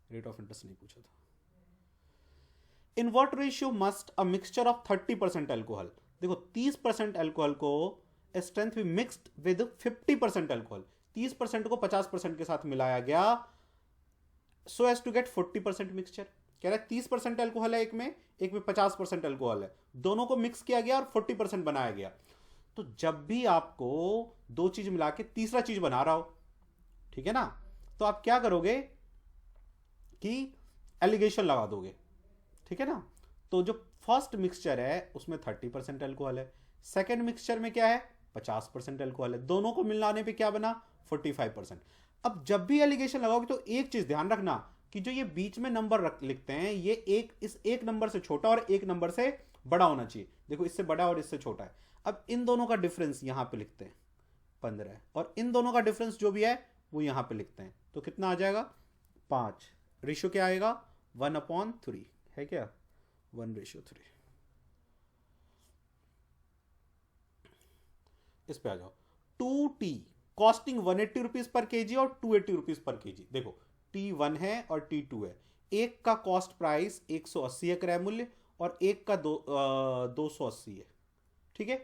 रेट ऑफ इंटरेस्ट नहीं पूछा था। In what ratio must a mixture of 30% alcohol. देखो 30% एल्कोहल को स्ट्रेंथ भी मिक्स्ड विद 50% एल्कोहल, 30% को 50% के साथ मिलाया गया so as to get 40% mixture. कह रहा है 30% एल्कोहल है एक में 50% एल्कोहल है, दोनों को मिक्स किया गया और 40% बनाया गया। तो जब भी आपको दो चीज मिला के तीसरा चीज बना रहा हो, ठीक है ना, तो आप क्या करोगे कि एलिगेशन लगा दोगे, ठीक है ना। तो जो फर्स्ट मिक्सचर है उसमें 30% एल्कोहल है, सेकेंड मिक्सचर में क्या है? 50% एल्कोहल है, दोनों को मिलाने पे क्या बना? 45%। अब जब भी एलिगेशन लगाओगे तो एक चीज ध्यान रखना कि जो ये बीच में नंबर लिखते हैं ये इस एक नंबर से छोटा और एक नंबर से बड़ा होना चाहिए। देखो इससे बड़ा और इससे छोटा है। अब इन दोनों का डिफरेंस यहां पे लिखते हैं 15 है, और इन दोनों का डिफरेंस जो भी है वो यहां पे लिखते हैं, तो कितना आ जाएगा? 5। रेशियो क्या आएगा? 1/3 है क्या? 1/3। इस पे आ जाओ। 2T costing 180 rupees per KG और 280 रुपीज पर केजी। देखो T1 है और T2 है, एक का कॉस्ट प्राइस 180 है क्रय मूल्य और एक का 280 है, ठीक है।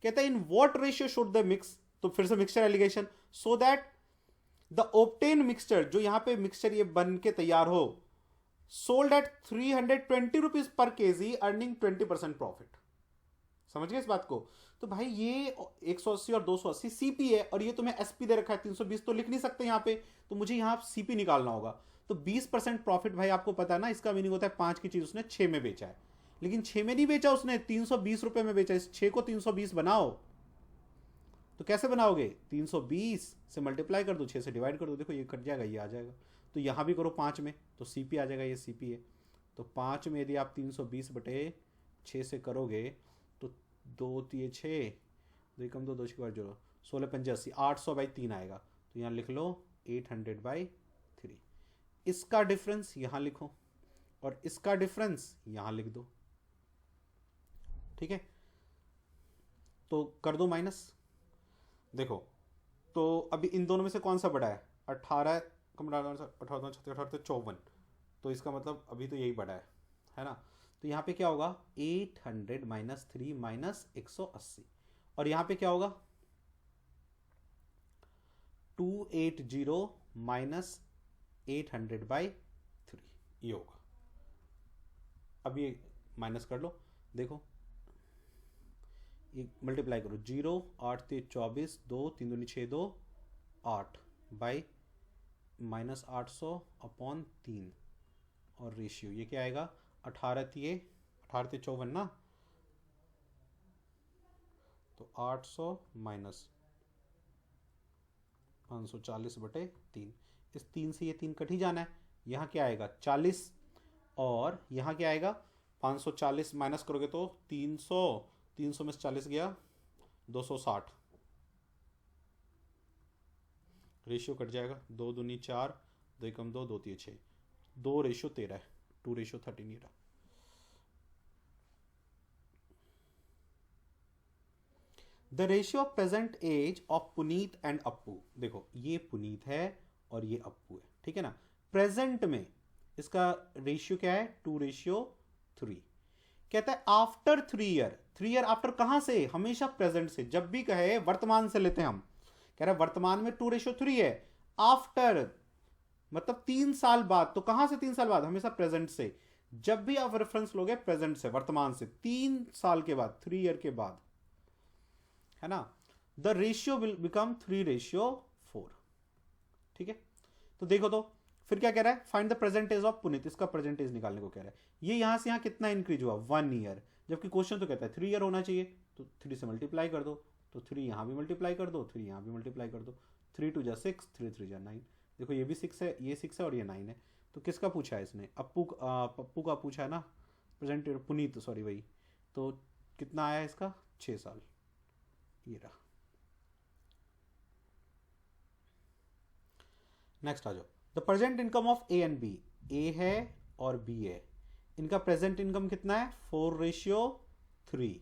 कहता है in what ratio should the mix, तो फिर से mixture allegation, so that the obtain mixture, जो यहां पे मिक्सचर ये बन के तैयार हो, sold at 320 rupees per KG earning 20% profit. समझ गए इस बात को? तो भाई ये 180 और 280 सीपी है और ये तुम्हें एसपी दे रखा है 320, तो लिख नहीं सकते यहां पे, तो मुझे यहां सीपी निकालना होगा। तो 20% प्रॉफिट भाई आपको पता है ना, इसका मीनिंग होता है 5 की चीज उसने 6 में बेचा है, लेकिन 6 में नहीं बेचा उसने, 320 रुपए में बेचा। इस 6 को 320 बनाओ, तो कैसे बनाओगे? 320 से मल्टीप्लाई कर दो, 6 से डिवाइड कर दो, देखो ये कट जाएगा, ये आ जाएगा। तो यहां भी करो 5 में, तो सीपी आ जाएगा, ये सीपी है। तो 5 में यदि आप 320/6 से करोगे तो 2 3 6 2 कम 2 2 के बाद जोड़ो 16 5 80, 800/3 आएगा। तो यहाँ लिख लो 800/3। इसका डिफरेंस यहाँ लिखो और इसका डिफरेंस यहाँ लिख दो, ठीक है। तो कर दो माइनस। देखो तो अभी इन दोनों में से कौन सा बड़ा है? 18 कम 18 54, तो इसका मतलब अभी तो यही बड़ा है ना। तो यहाँ पे क्या होगा? 800 - 3 - 180, और यहाँ पे क्या होगा? 280 - 800/3 ये होगा। अब ये माइनस कर लो, देखो ये मल्टीप्लाई करो, 0 8 3 24 2 3 दूनी 6 2 8/3 -800 अपॉन 3 और रेशियो ये क्या आएगा 18 ये 18 54 ना, तो 800 माइनस 540/3, इस 3 से ये 3 कट ही जाना है, यहाँ क्या आएगा 40 और यहाँ क्या आएगा 540 माइनस करोगे तो 300, 300 में से 40 गया 260, रेशियो कट जाएगा, 2 दूनी 4, 2 कम 2, 2 3 6, 2:13 है, 2:13 ही रहा। The ratio of present age of Puneet and Appu, देखो ये पुनीत है और ये अप्पू है, ठीक है ना। प्रेजेंट में इसका रेशियो क्या है 2:3। कहता है आफ्टर 3 ईयर, 3 ईयर आफ्टर कहां से, हमेशा प्रेजेंट से, जब भी कहे वर्तमान से लेते हैं हम, कह रहे हैं वर्तमान में 2:3 है, आफ्टर मतलब 3 साल बाद, तो कहां से 3 साल बाद, हमेशा प्रेजेंट से, जब भी आप रेफरेंस लोगे प्रेजेंट से, वर्तमान से, 3 साल के बाद, 3 ईयर के बाद, है ना, द रेशियो विल बिकम 3:4, ठीक है। तो देखो तो फिर क्या कह रहा है, find the present age of Puneet, इसका प्रेजेंट एज निकालने को कह रहा है। ये यहां से यहां कितना इंक्रीज हुआ 1 ईयर, जबकि क्वेश्चन तो कहता है 3 ईयर होना चाहिए, तो 3 से मल्टीप्लाई कर दो, तो 3 यहां भी मल्टीप्लाई कर दो, 3 यहां भी मल्टीप्लाई कर दो, 3 2 जा 6, 3 3 जा 9, देखो ये भी 6 है, ये 6 है और ये 9 है, तो किसका पूछा है इसने, पप्पू का पूछा है ना, प्रेजेंट पुनीत सॉरी वही, तो कितना आया इसका 6 साल, ये रहा। नेक्स्ट आ जाओ, the present income of A and B, A है और बी है, इनका प्रेजेंट इनकम कितना है 4:3,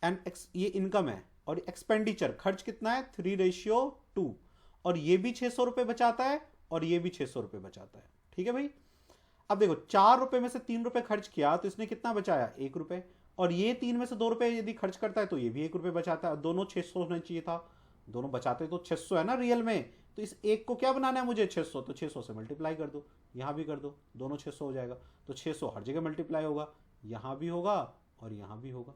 एंड ये इनकम है, और एक्सपेंडिचर खर्च कितना है 3:2, और ये भी 600 रुपए बचाता है और ये भी 600 रुपए बचाता है, ठीक है भाई। अब देखो 4 रुपए में से 3 रुपए खर्च किया तो इसने कितना बचाया 1 रुपए, और ये 3 में से 2 रुपए यदि खर्च करता है तो ये भी 1 रुपए बचाता है, दोनों 600 होना चाहिए था, दोनों बचाते तो 600 है ना रियल में, तो इस एक को क्या बनाना है मुझे 600, तो 600 से मल्टीप्लाई कर दो, यहां भी कर दो, दोनों 600 हो जाएगा, तो 600 हर जगह मल्टीप्लाई होगा, यहां भी होगा और यहां भी होगा,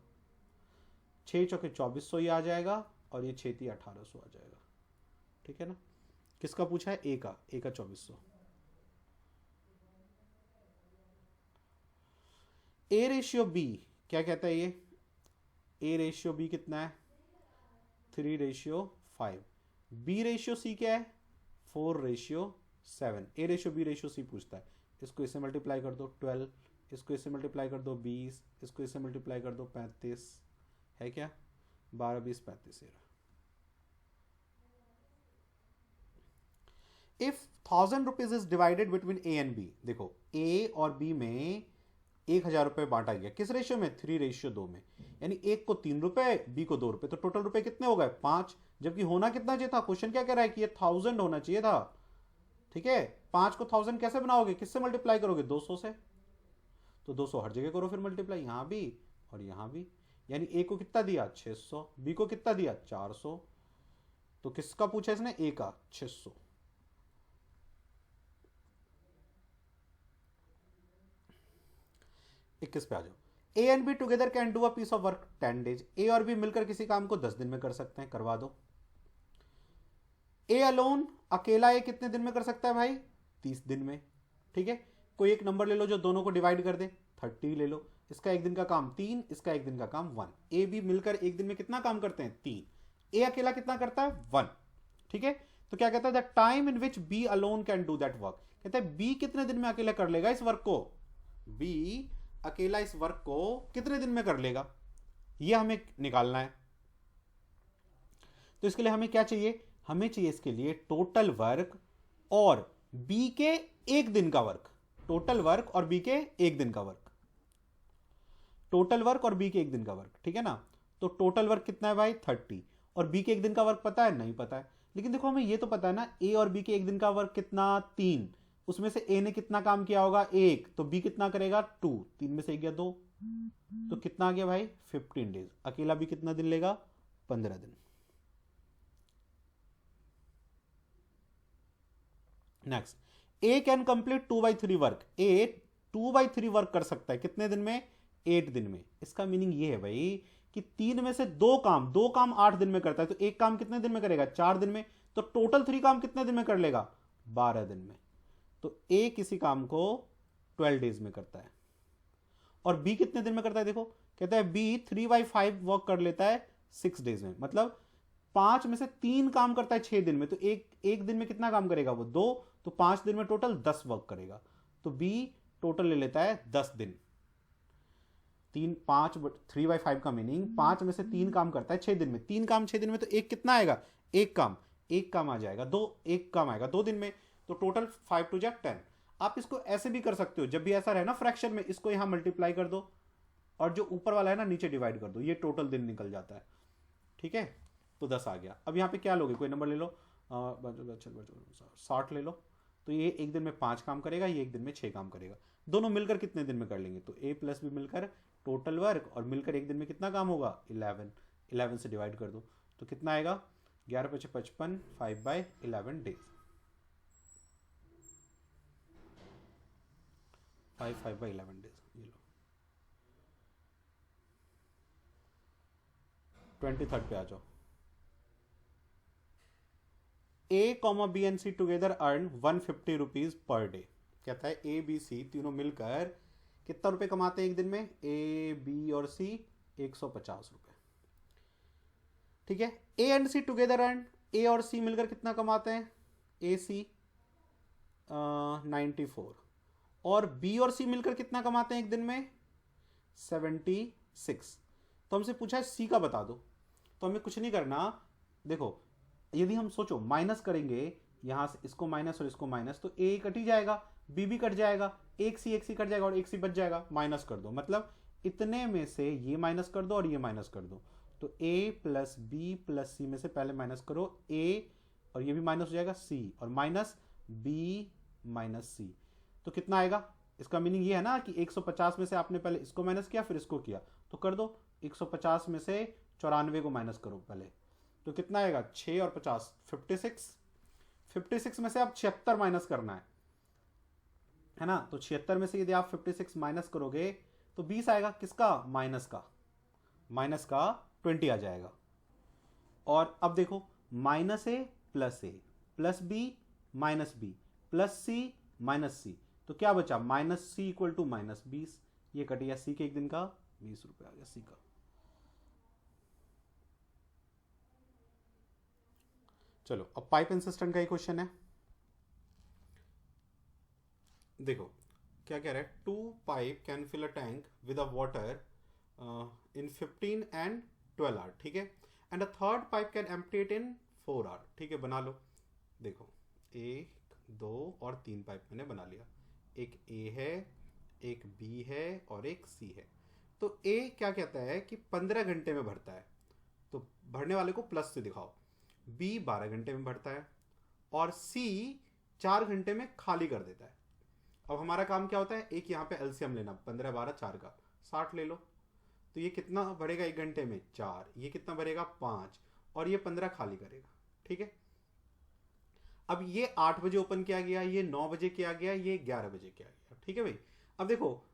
6 चौके 2400 ही आ जाएगा और ये 6 1800 आ जाएगा, ठीक है ना। किसका पूछा है ए का 2400। ए रेशियो बी क्या कहता है ये, ए रेशियो बी कितना है 3:5, बी रेशियो सी क्या है 4:7, A ratio B ratio C पूछता है, इसको इससे मल्टीप्लाई कर दो 12, इसको इससे मल्टीप्लाई कर दो 20, इसको इससे मल्टीप्लाई कर दो 35, है क्या 12 20 35 if 1000 rupees is divided between A and B, देखो ए और बी में 1000 रुपए बांटा गया, किस रेशियो में 3:2 में, यानी एक को 3 रुपए बी को 2 रुपए, तो टोटल रुपए कितने हो गए 5, जबकि होना कितना चाहिए था, क्वेश्चन क्या कह रहा है कि ये 1000 होना चाहिए था, ठीक है। 5 को 1000 कैसे बनाओगे, किससे मल्टीप्लाई करोगे 200 से, तो 200 हर जगह करो फिर मल्टीप्लाई, यहां भी और यहां भी, यानी ए को कितना दिया 600, बी को कितना दिया 400, तो किसका पूछा इसने ए का 600। 21 पे आ जाओ, A and B together can do a piece of work 10 days, A और बी मिलकर किसी काम को 10 दिन में कर सकते हैं, करवा दो। ए अलोन अकेला ए कितने दिन में कर सकता है भाई 30 दिन में, ठीक है। कोई एक नंबर ले लो जो दोनों को डिवाइड कर दे, 30 ले लो, इसका एक दिन का काम 3, इसका एक दिन का काम 1, ए बी मिलकर एक दिन में कितना काम करते हैं 3, ए अकेला कितना करता है 1, ठीक है। तो क्या कहता है the time in which B alone can do that work, कहता है बी कितने दिन में अकेला कर लेगा इस वर्क को, बी अकेला इस वर्क को कितने दिन में कर लेगा, यह हमें निकालना है। तो इसके लिए हमें क्या चाहिए, हमें चाहिए इसके लिए टोटल वर्क और बी के एक दिन का वर्क, टोटल वर्क और बी के एक दिन का वर्क, टोटल वर्क और बी के एक दिन का वर्क, ठीक है ना। तो टोटल वर्क कितना है भाई 30, और बी के एक दिन का वर्क पता है नहीं पता है, लेकिन देखो हमें ये तो पता है ना ए और बी के एक दिन का वर्क कितना 3, उसमें से ए ने कितना काम किया होगा 1, तो बी कितना करेगा 2, 3 में से 1 गया 2, तो कितना आ गया भाई 15 डेज, अकेला बी कितना दिन लेगा 15 दिन। Next, A can complete 2/3 work, A 2/3 work कर सकता है कितने दिन में 8 दिन में, इसका मीनिंग ये है भाई कि 3 में से 2 काम 8 दिन में करता है, तो एक काम कितने दिन में करेगा 4 दिन में, तो टोटल 3 काम कितने दिन में कर लेगा 12 दिन में। तो ए किसी काम को 12 डेज में करता है। और बी कितने दिन में करता है? देखो कहता है बी 3/5 वर्क कर लेता है 6 डेज में, मतलब 5 में से 3 काम करता है 6 दिन में। तो एक दिन में कितना काम करेगा वो? 2। तो 5 दिन में टोटल 10 वर्क करेगा। तो बी टोटल ले लेता है 10 दिन। 3/5 का मीनिंग 5 में से 3 काम करता है 6 दिन में। 3 काम 6 दिन में, तो एक कितना आएगा? एक काम आ जाएगा। एक काम आएगा 2 दिन में। तो टोटल 5 टू 10। आप इसको ऐसे भी कर सकते हो, जब भी ऐसा रहे ना फ्रैक्शन में, इसको यहां मल्टीप्लाई कर दो और जो ऊपर वाला है ना नीचे डिवाइड कर दो, ये टोटल दिन निकल जाता है। ठीक है, तो 10 आ गया। अब यहाँ पे क्या लोगे? कोई नंबर ले लो, 60 ले लो। तो ये एक दिन में 5 काम करेगा, ये एक दिन में 6 काम करेगा। दोनों मिलकर कितने दिन में कर लेंगे? तो ए प्लस बी मिलकर टोटल वर्क, और मिलकर एक दिन में कितना काम होगा? 11 से डिवाइड कर दो तो कितना आएगा? 11×5 = 5/11 डेज। 5/11 डेज। ये लो 23rd पे आ जाओ। A comma B and C together earn 150 rupees per day. कहता है ए बी सी तीनों मिलकर कितना रुपए कमाते हैं एक दिन में? ए बी और सी 150 रुपए। ठीक है, A and C together earn, A और सी मिलकर कितना कमाते हैं? ए सी 94। और बी और सी मिलकर कितना कमाते हैं एक दिन में? 76। तो हमसे पूछा है सी का बता दो। तो हमें कुछ नहीं करना। देखो यदि हम सोचो माइनस करेंगे यहां से, इसको माइनस और इसको माइनस, तो ए कट ही जाएगा, बी भी कट जाएगा, एक सी कट जाएगा और एक सी बच जाएगा। माइनस कर दो, मतलब इतने में से ये माइनस कर दो और ये माइनस कर दो। तो ए प्लस बी प्लस सी में से पहले माइनस करो ए, और ये भी माइनस हो जाएगा सी, और माइनस बी माइनस सी। तो कितना आएगा? इसका मीनिंग ये है ना कि 150 में से आपने पहले इसको माइनस किया फिर इसको किया, तो कर दो 150 में से 94 को माइनस करो पहले। तो कितना आएगा? 6 और 50 56। 56 में से आप 76 माइनस करना है ना? तो 76 में से यदि आप 56 माइनस करोगे तो 20 आएगा। किसका? माइनस का। माइनस का 20 आ जाएगा। और अब देखो -a + a plus B minus B plus C minus C, तो क्या बचा? -c = -20। ये कट गया, सी के एक दिन का 20 रुपए आ गया सी का। चलो अब पाइप एंड सिस्टम का एक क्वेश्चन है। देखो क्या कह रहा है? 2 pipe can fill a tank with a water in 15 and 12 hour. ठीक है, and a third pipe can empty it in 4 hour. ठीक है, बना लो। देखो 1 2 और 3 पाइप मैंने बना लिया। एक ए है, एक बी है और एक सी है। तो ए क्या कहता है कि 15 घंटे में भरता है, तो भरने वाले को प्लस से दिखाओ। बी 12 घंटे में भरता है और सी 4 घंटे में खाली कर देता है। अब हमारा काम क्या होता है? एक यहाँ पे एलसीएम लेना, 15 12 4 का 60 ले लो। तो ये कितना भरेगा एक घंटे में? 4। ये कितना भरेगा? 5। और ये 15 खाली करेगा। ठीक है, अब ये 8 बजे ओपन किया गया, ये 9 बजे किया गया, ये 11 बजे किया गया। ठीक है भाई, अब देखो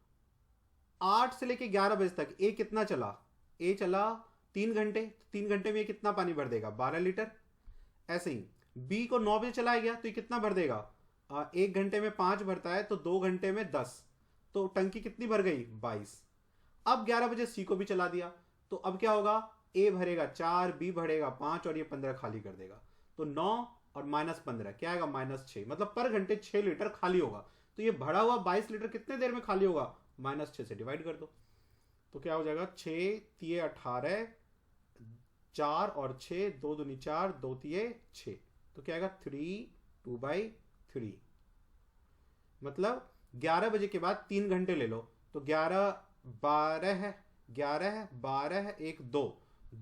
8 से लेके 11 बजे तक ए कितना चला? ए चला 3 घंटे। 3 घंटे में ये कितना पानी भर देगा? 12 लीटर। ऐसे ही बी को 9 बजे चलाया गया तो ये कितना भर देगा? 1 घंटे में 5 भरता है, तो 2 घंटे में 10, तो टंकी कितनी भर गई? 22। अब 11 बजे सी को भी चला दिया, तो अब क्या होगा? ए भरेगा 4, बी भरेगा 5 और ये 15 खाली कर देगा। तो 9 और -15 क्या आएगा? -6। मतलब पर घंटे 6 लीटर खाली होगा। तो ये भरा हुआ 22 लीटर कितने देर में खाली होगा? -6 से डिवाइड कर दो, तो क्या हो जाएगा? 6 3 18, 4 और 6, 2 दूनी 4, 2 3 6, तो क्या आएगा? 3 2/3। मतलब 11 बजे के बाद 3 घंटे ले लो, तो 11 12 11 12 1 2,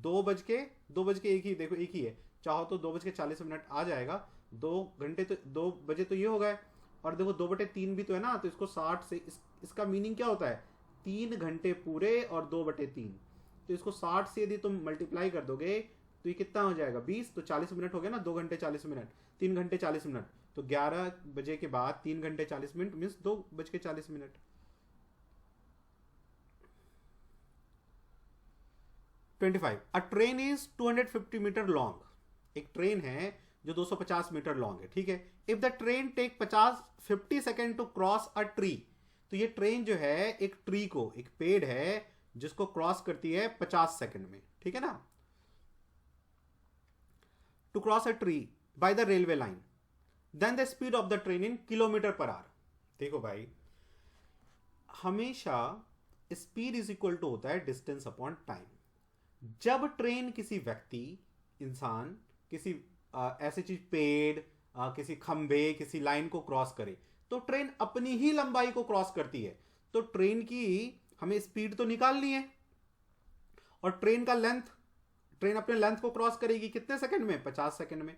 2 बज के एक ही, देखो एक ही है, चाहो तो 2:40 आ जाएगा। 2 घंटे तो 2 बजे तो ये हो गए, और देखो 2/3 भी तो है ना, तो इसको 60 से इसका मीनिंग क्या होता है? 3 घंटे पूरे और 2/3। तो इसको 60 से यदि तुम मल्टीप्लाई कर दोगे तो ये कितना हो जाएगा? 20। तो 40 मिनट हो गया ना, 2 घंटे 40 मिनट, 3 घंटे 40 मिनट। तो 11 बजे के बाद 3 घंटे 40 minute means 2:40। 25 a train is 250 meter long. एक ट्रेन है जो 250 मीटर लॉन्ग है, ठीक है। If the train take 50 second to cross a tree, तो ये ट्रेन जो है एक ट्री को, एक पेड़ है जिसको क्रॉस करती है 50 सेकेंड में, ठीक है ना, to cross a tree by the railway line, then the speed of the train in kilometer per hour. देखो भाई, हमेशा स्पीड इज इक्वल टू होता है डिस्टेंस अपॉन टाइम। जब ट्रेन किसी व्यक्ति, इंसान, किसी ऐसी चीज, पेड़, किसी खंबे, किसी लाइन को क्रॉस करे, तो ट्रेन अपनी ही लंबाई को क्रॉस करती है। तो ट्रेन की हमें स्पीड तो निकालनी है, और ट्रेन का लेंथ, ट्रेन अपने लेंथ को क्रॉस करेगी कितने सेकंड में? 50 सेकंड में।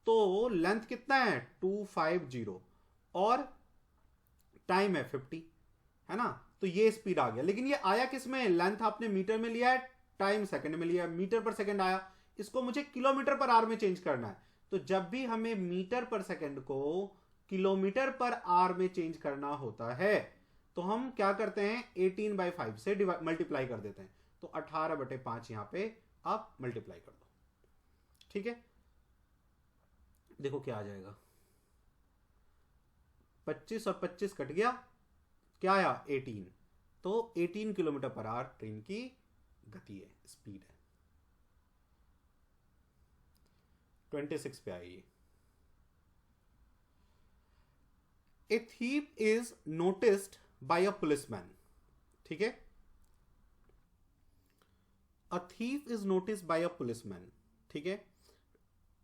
तो लेंथ कितना है? 250, और टाइम है 50, है ना। तो ये स्पीड आ गया। लेकिन ये आया किस में? लेंथ आपने मीटर में लिया है, टाइम सेकंड में लिया है, मीटर पर सेकंड आया। इसको मुझे किलोमीटर पर आवर में चेंज करना है। तो जब भी हमें मीटर पर सेकंड को किलोमीटर पर आवर में चेंज करना होता है, तो हम क्या करते हैं? 18/5 से मल्टीप्लाई कर देते हैं। तो 18/5 यहां पे आप मल्टीप्लाई कर दो, ठीक है। देखो क्या आ जाएगा, 25 और 25 कट गया, क्या आया? 18। तो 18 किलोमीटर पर आवर ट्रेन की गति है, स्पीड है। 26 पे आई। A thief is noticed by a policeman, ठीक है। A thief is noticed by a policeman, ठीक है,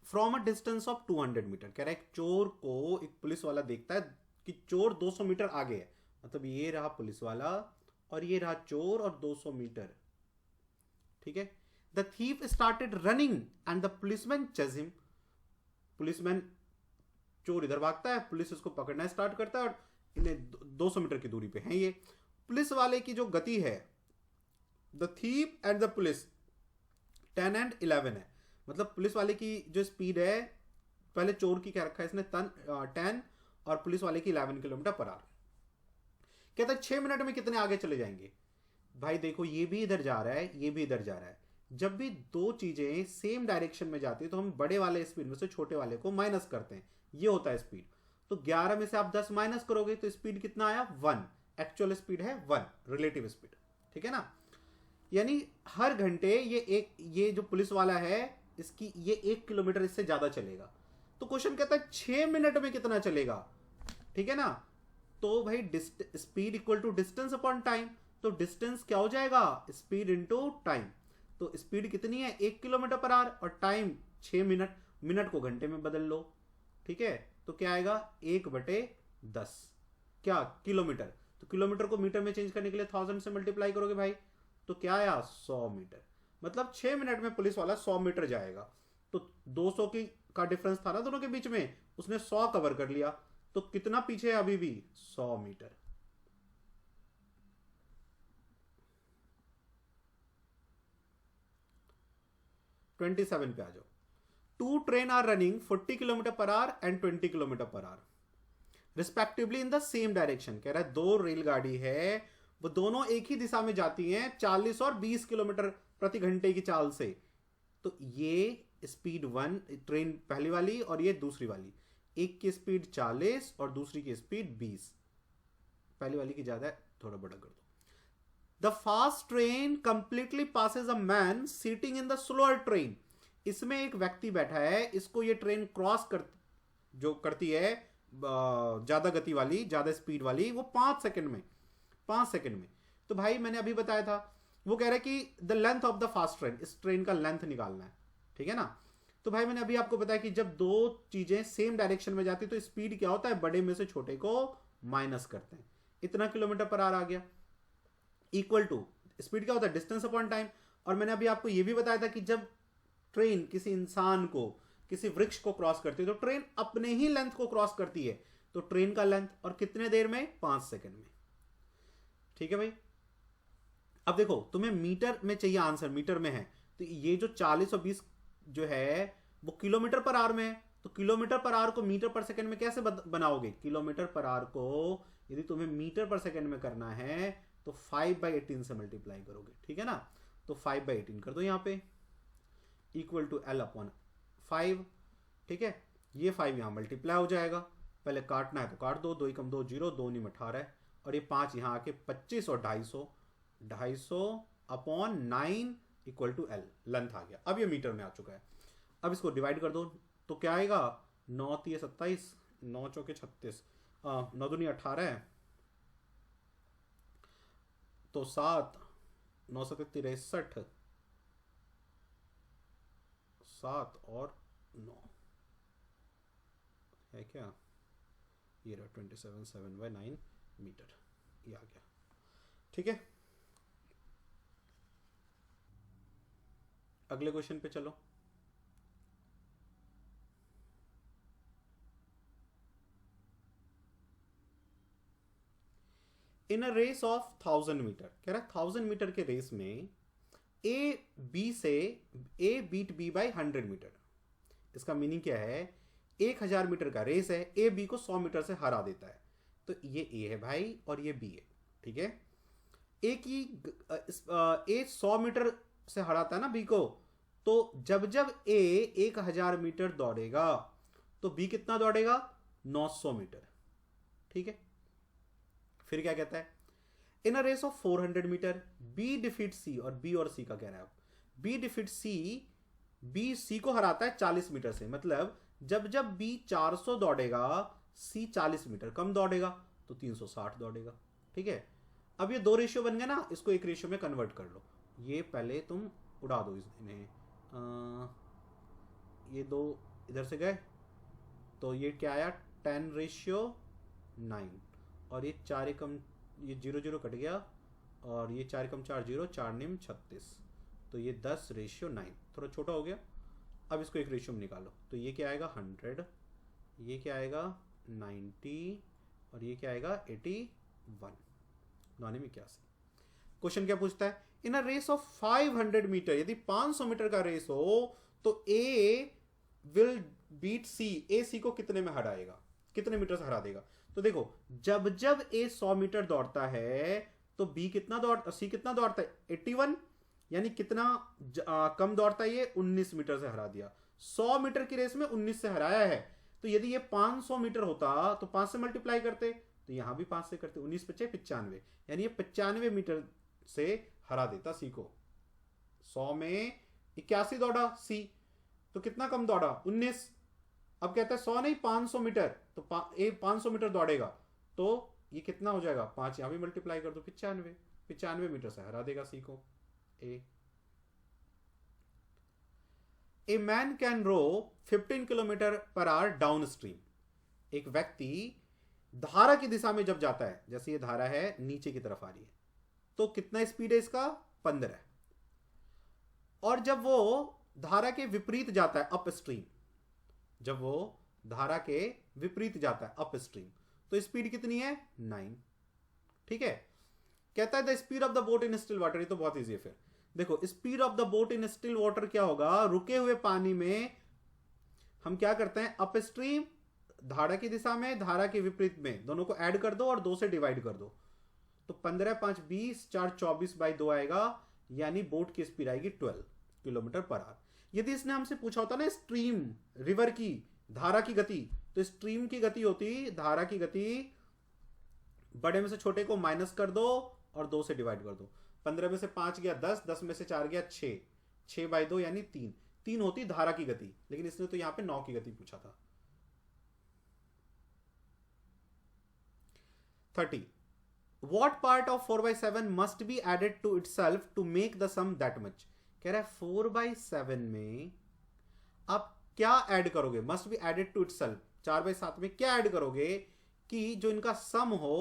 from a distance of 200 metre. कह रहा है चोर को एक पुलिस वाला देखता है कि चोर 200 मीटर आगे है, मतलब ये रहा पुलिस वाला और ये रहा चोर, और 200 मीटर, ठीक है। The thief started running and the policeman chase him. Policeman, चोर इधर भागता है, पुलिस उसको पकड़ना स्टार्ट करता है, और इन्हें 200 मीटर की दूरी पे है ये। पुलिस वाले की जो गति है, the thief and the police 10 and 11 है। मतलब पुलिस वाले की जो स्पीड है, पहले चोर की क्या रखा है इसने 10 और पुलिस वाले की 11 किलोमीटर पर आवर। कहता है 6 मिनट में कितने आगे चले जाएंगे? भाई देखो, ये भी इधर जा रहा है, ये भी इधर जा रहा है। जब भी दो चीजें सेम डायरेक्शन में जाती है तो हम बड़े वाले स्पीड में से छोटे वाले को माइनस करते हैं, ये होता है स्पीड। तो 11 में से आप 10 माइनस करोगे तो स्पीड कितना आया? 1। एक्चुअल स्पीड है 1, रिलेटिव स्पीड, ठीक है ना। यानी हर घंटे ये जो पुलिस वाला है, इसकी ये 1 किलोमीटर इससे ज्यादा चलेगा। तो क्वेश्चन कहता है 6 मिनट में कितना चलेगा, ठीक है ना। तो भाई speed equal to distance upon time. तो डिस्टेंस क्या हो जाएगा? Speed into time. तो स्पीड कितनी है? 1 किलोमीटर पर आवर, और टाइम 6 मिनट। मिनट को घंटे में बदल लो, ठीक है। तो क्या आएगा? 1/10 क्या? किलोमीटर। तो किलोमीटर को मीटर में चेंज करने के लिए 1000 से मल्टीप्लाई करोगे भाई, तो क्या आया? 100 मीटर। मतलब 6 मिनट में पुलिस वाला 100 मीटर जाएगा। तो 200 का डिफरेंस था ना दोनों के बीच में, उसने 100 कवर कर लिया। तो कितना पीछे है अभी भी? 100 मीटर। ट्वेंटी 27 पे आ जाओ। 2 train are running 40 kilometer per hour and 20 kilometer per hour respectively in the same direction. कह रहा है दो रेलगाड़ी है, वो दोनों एक ही दिशा में जाती हैं 40 और 20 किलोमीटर प्रति घंटे की चाल से। तो ये स्पीड 1 ट्रेन पहली वाली और ये दूसरी वाली, एक की स्पीड 40 और दूसरी की स्पीड 20। पहली वाली की ज्यादा है, थोड़ा बड़ा कर दो। The fast train completely passes a man sitting in the slower train. इसमें एक व्यक्ति बैठा है, इसको ये ट्रेन क्रॉस जो करती है ज्यादा गति वाली, ज्यादा स्पीड वाली, वो 5 सेकंड में। तो भाई मैंने अभी बताया था, वो कह रहा है कि the length of the fast train, इस ट्रेन का लेंथ निकालना है, ठीक है ना। तो भाई मैंने अभी आपको बताया कि जब दो चीजें सेम डायरेक्शन में जाती है तो स्पीड क्या होता है? बड़े में से छोटे को माइनस करते हैं। इतना किलोमीटर पर आवर आ गया, इक्वल टू स्पीड क्या होता है? Distance upon time. और मैंने अभी आपको यह भी बताया था कि जब ट्रेन किसी इंसान को, किसी वृक्ष को क्रॉस करती है तो ट्रेन अपने ही लेंथ को क्रॉस करती है। तो ट्रेन का लेंथ, और कितने देर में? 5 सेकंड में, ठीक है भाई। अब देखो, तुम्हें मीटर में चाहिए आंसर, मीटर में है, तो ये जो 40 और 20 जो है वो किलोमीटर पर आवर में है। तो किलोमीटर पर आवर को मीटर पर सेकंड में कैसे बनाओगे? किलोमीटर पर आवर को यदि तुम्हें मीटर पर सेकंड में करना है तो 5/18 से मल्टीप्लाई करोगे, ठीक है ना। तो 5/18 कर दो यहां पे, इक्वल टू L/5। ठीक है, ये 5 यहाँ मल्टीप्लाई हो जाएगा, पहले काटना है तो काट दो, 2 एकम 2 0, 2 नीम 18 है, और ये 5 यहाँ आके 25 और 250, 250 upon 9 equal to L, length आ गया। अब ये मीटर में आ चुका है। अब इसको डिवाइड कर दो तो क्या आएगा, 9 3 27, 9 चौके 36, 9 दूनी 18 है, तो 7 9 7 63, 7 और 9 है क्या, ये रहा 27 7/9 मीटर, ये आ गया। ठीक है, अगले क्वेश्चन पे चलो। इन अ रेस ऑफ 1000 मीटर, कह रहा है 1000 मीटर के रेस में ए बीट बी बाई 100 मीटर। इसका मीनिंग क्या है, 1000 मीटर का रेस है, ए बी को 100 मीटर से हरा देता है, तो ये ए है भाई और ये बी है। ठीक है, ए 100 मीटर से हराता है ना बी को, तो जब जब ए 1000 मीटर दौड़ेगा तो बी कितना दौड़ेगा, 900 मीटर। ठीक है, फिर क्या कहता है, in a race of 400 metre B defeat C, और बी और सी का कह रहा है, B defeat C, B C को हराता है 40 मीटर से, मतलब जब जब बी 400 दौड़ेगा सी 40 मीटर कम दौड़ेगा, तो 360 दौड़ेगा। ठीक है, अब ये 2 रेशियो बन गए ना, इसको एक रेशियो में कन्वर्ट कर लो। ये पहले तुम उड़ा दो इन्हें, ये 2 इधर से गए, तो ये क्या आया, 10:9, और ये 4 एकम, ये 0 0 कट गया, और ये 4 एकम 4 0, 4 निम 36, तो ये 10:9, थोड़ा छोटा हो गया। अब इसको एक रेशियो में निकालो, तो ये क्या आएगा 100, ये क्या आएगा 90, और ये क्या आएगा 81, 9 निम 81। क्वेश्चन क्या पूछता है, in a race of 500 metre, यदि 500 मीटर का रेस हो तो ए विल बीट सी, ए सी को कितने में हराएगा, कितने मीटर से हरा देगा। तो देखो, जब जब ए 100 मीटर दौड़ता है तो बी कितना दौड़, सी कितना दौड़ता है 81, यानी कितना कम दौड़ता है, ये 19 मीटर से हरा दिया। 100 मीटर की रेस में 19 से हराया है, तो यदि ये 500 मीटर होता तो 5 से मल्टीप्लाई करते, तो यहां भी 5 से करते, 19 5 95, यानी ये 95 मीटर से हरा देता सी को। 100 में 81 दौड़ा सी, तो कितना कम दौड़ा 19। अब कहता है 100 नहीं 500 मीटर, तो 500 मीटर दौड़ेगा, तो ये कितना हो जाएगा, 5 यहां भी मल्टीप्लाई कर दो, 95 मीटर से हरा देगा सी को a man can row 15 kilometer per hour downstream, एक व्यक्ति धारा की दिशा में जब जाता है, जैसे ये धारा है नीचे की तरफ आ रही है, तो कितना स्पीड है इसका 15, और जब वो धारा के विपरीत जाता है अप स्ट्रीम, जब वो धारा के विपरीत जाता है अप स्ट्रीम, तो स्पीड कितनी है 9। ठीक है, कहता है the speed of the boat in still water, ये तो बहुत इजी है। फिर देखो, speed of the boat in still water क्या होगा, रुके हुए पानी में हम क्या करते हैं, अप स्ट्रीम धारा की दिशा में, धारा के विपरीत में, दोनों को ऐड कर दो और 2 से डिवाइड कर दो, तो 15 5 20, 4 24/2 आएगा, यानी बोट की स्पीड आएगी 12 किलोमीटर पर आवर। यदि इसने हमसे पूछा होता ना स्ट्रीम, रिवर की धारा की गति, तो स्ट्रीम की गति होती, धारा की गति, बड़े में से छोटे को माइनस कर दो और 2 से डिवाइड कर दो, 15 में से 5 गया 10, 10 में से 4 गया 6, 6/2 यानी 3 होती धारा की गति, लेकिन इसने तो यहां पे 9 की गति पूछा था। 30, what part of 4/7 must be added to itself to make the sum that much, कह रहा है 4/7 में आप क्या ऐड करोगे, must be added to itself, 4/7 में क्या ऐड करोगे कि जो इनका सम हो